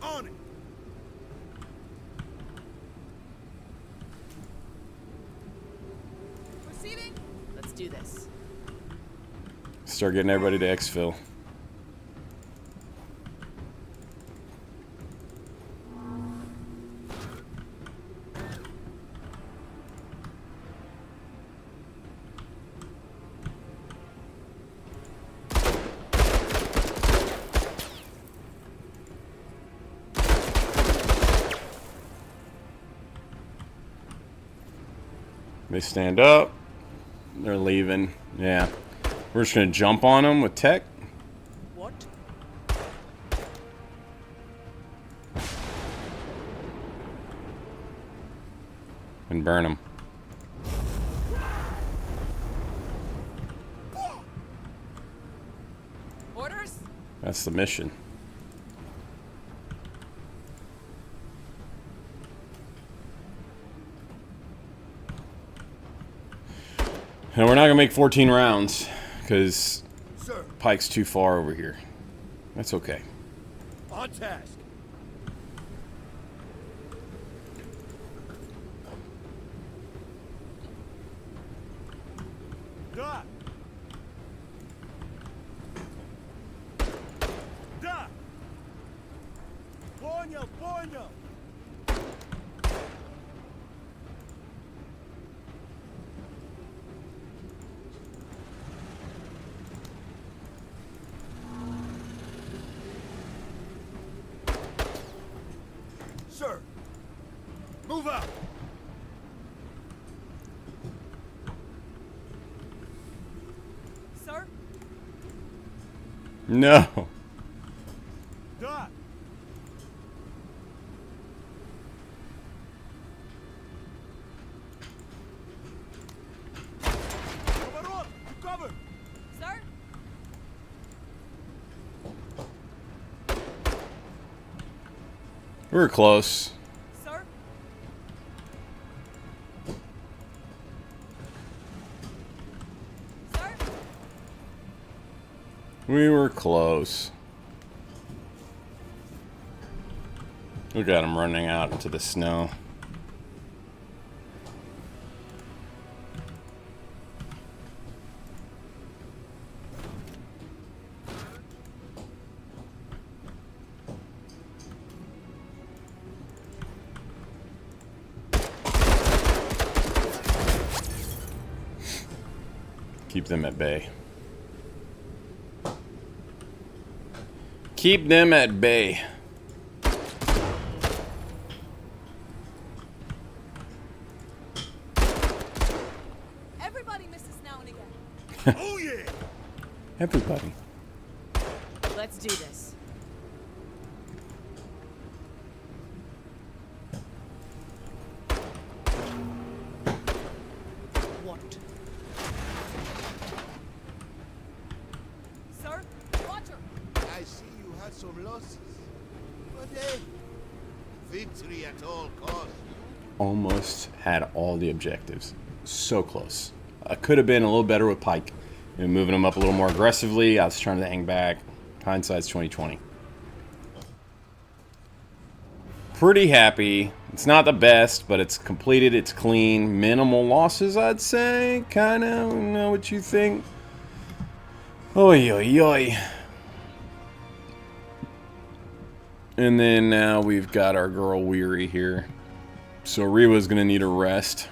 On it. Proceeding. Let's do this. Start getting everybody to exfil. They stand up. They're leaving. Yeah. We're just going to jump on them with tech. What? And burn them. Orders. That's the mission. And we're not going to make 14 rounds because Sir. Pike's too far over here. That's okay. On task. Da. Da. Понял. Sir. Move out. Sir. No. Da. Поворот. To cover. Sir. We were close. Sir? Sir? We were close. Look at him running out into the snow. Keep them at bay. Keep them at bay. Everybody misses now and again. Oh yeah! Everybody. Let's do this. What? Sir? Roger. I see you had some losses. But hey, victory at all costs. Almost had all the objectives. So close. I could have been a little better with Pike. You know, moving him up a little more aggressively. I was trying to hang back. Hindsight's 2020. Pretty happy. It's not the best, but it's completed. It's clean. Minimal losses, I'd say. Kind of. Know what you think? Oi, oi, oi. And then now we've got our girl Weary here. So Rewa's gonna need a rest.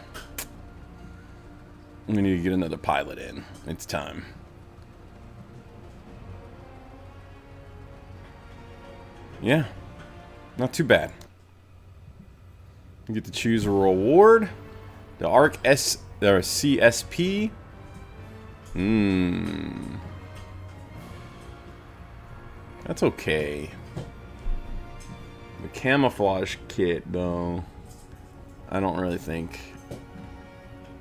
We need to get another pilot in. It's time. Yeah, not too bad. You get to choose a reward. The ARC S or CSP. That's okay. The camouflage kit, though, I don't really think.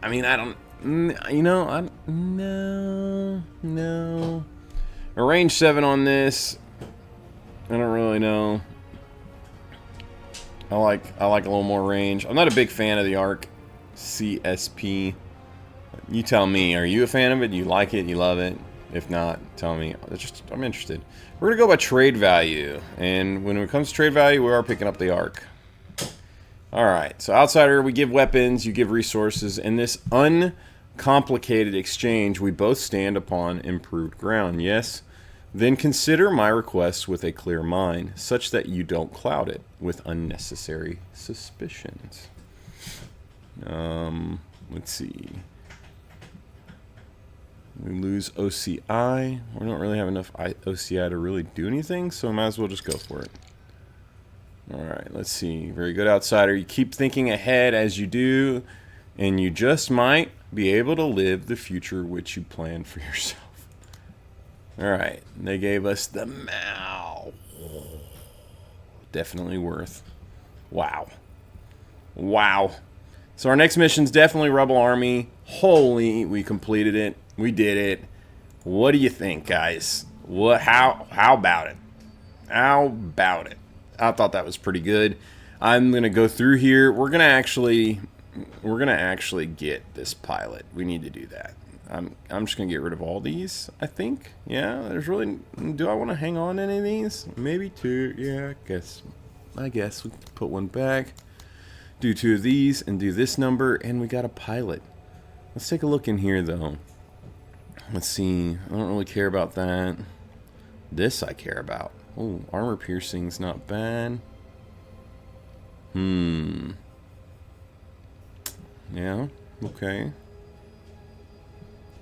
I mean, I don't. You know, no. A range 7 on this. I don't really know. I like a little more range. I'm not a big fan of the ARC CSP. You tell me. Are you a fan of it? You like it? You love it? If not, tell me. I'm interested. We're gonna go by trade value, and when it comes to trade value, we are picking up the ARC. All right. So outsider, we give weapons. You give resources. In this uncomplicated exchange, we both stand upon improved ground. Yes. Then consider my request with a clear mind, such that you don't cloud it with unnecessary suspicions. Let's see. We lose OCI. We don't really have enough OCI to really do anything, so we might as well just go for it. Alright, let's see. Very good, outsider. You keep thinking ahead as you do, and you just might be able to live the future which you plan for yourself. Alright, they gave us the Mao. Definitely worth. Wow. Wow. So our next mission's definitely Rebel Army. Holy, we completed it. We did it. What do you think, guys? How about it? How about it? I thought that was pretty good. I'm gonna go through here. We're gonna actually get this pilot. We need to do that. I'm just gonna get rid of all these, I think. Yeah, there's really, do I want to hang on to any of these? Maybe 2. Yeah, I guess we can put 1 back. Do 2 of these and do this number, and we got a pilot. Let's take a look in here though. Let's see. I don't really care about that. This I care about. Oh, armor piercing's not bad. Yeah, okay.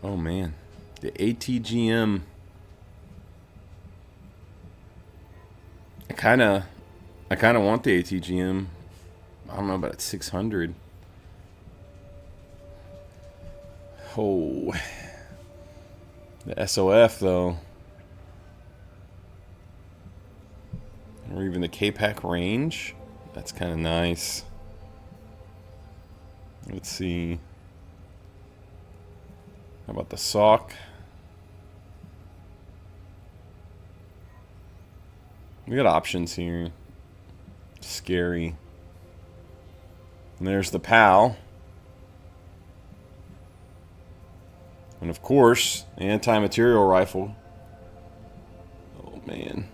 Oh man, the ATGM. I kind of want the ATGM. I don't know about 600. Oh, the SOF though, or even the K-Pack range. That's kind of nice. Let's see. How about the sock? We got options here. scary. And there's the PAL. And of course, anti-material rifle. Oh man.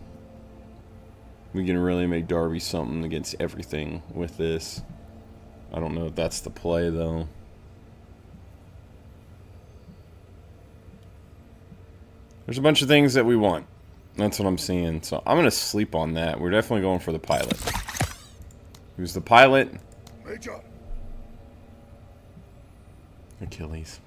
We can really make Darby something against everything with this. I don't know if that's the play though. There's a bunch of things that we want. That's what I'm seeing. So I'm going to sleep on that. We're definitely going for the pilot. Who's the pilot? Major. Achilles.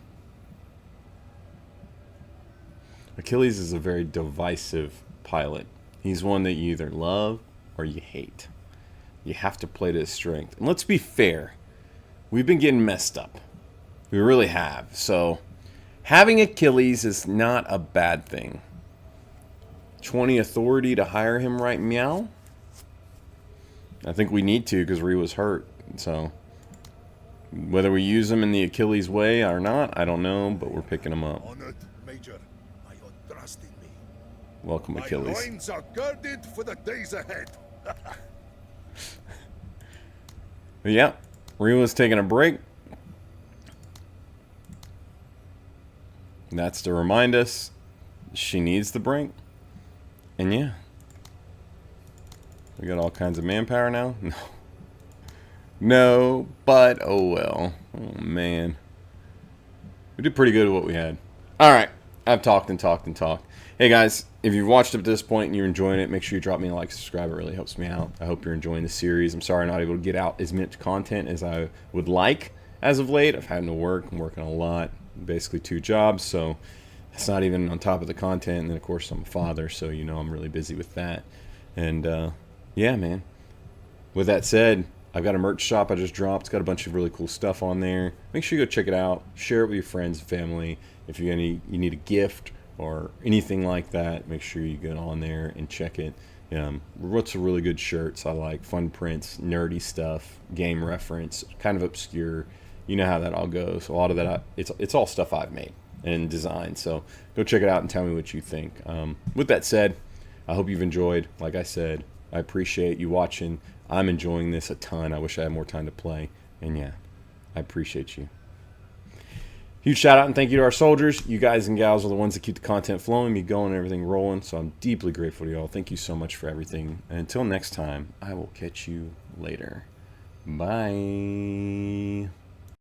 Achilles is a very divisive pilot. He's one that you either love or you hate. You have to play to his strength. And let's be fair. We've been getting messed up. We really have. So having Achilles is not a bad thing. 20 authority to hire him right meow? I think we need to because Rewa's hurt. So whether we use him in the Achilles way or not, I don't know, but we're picking him up. Honored, Major. By your trust in me. Welcome, My Achilles. loins are girded for the days ahead. But yeah, Rewa's taking a break. That's to remind us she needs the break. And yeah. We got all kinds of manpower now? No. No, but oh well. Oh man. We did pretty good with what we had. Alright. I've talked and talked and talked. Hey guys, if you've watched up to this point and you're enjoying it, make sure you drop me a like, subscribe. It really helps me out. I hope you're enjoying the series. I'm sorry I'm not able to get out as much content as I would like as of late. I've had no work. I'm working a lot. Basically 2 jobs, so it's not even on top of the content. And then of course I'm a father, so you know I'm really busy with that. And yeah, man. With that said, I've got a merch shop I just dropped. It's got a bunch of really cool stuff on there. Make sure you go check it out. Share it with your friends and family. If you need a gift or anything like that, make sure you go on there and check it. What's a really good shirts I like? Fun prints, nerdy stuff, game reference, kind of obscure. You know how that all goes. A lot of that, it's all stuff I've made and designed. So go check it out and tell me what you think. With that said, I hope you've enjoyed. Like I said, I appreciate you watching. I'm enjoying this a ton. I wish I had more time to play. And yeah, I appreciate you. Huge shout out and thank you to our soldiers. You guys and gals are the ones that keep the content flowing, me going, and everything rolling. So I'm deeply grateful to y'all. Thank you so much for everything. And until next time, I will catch you later. Bye.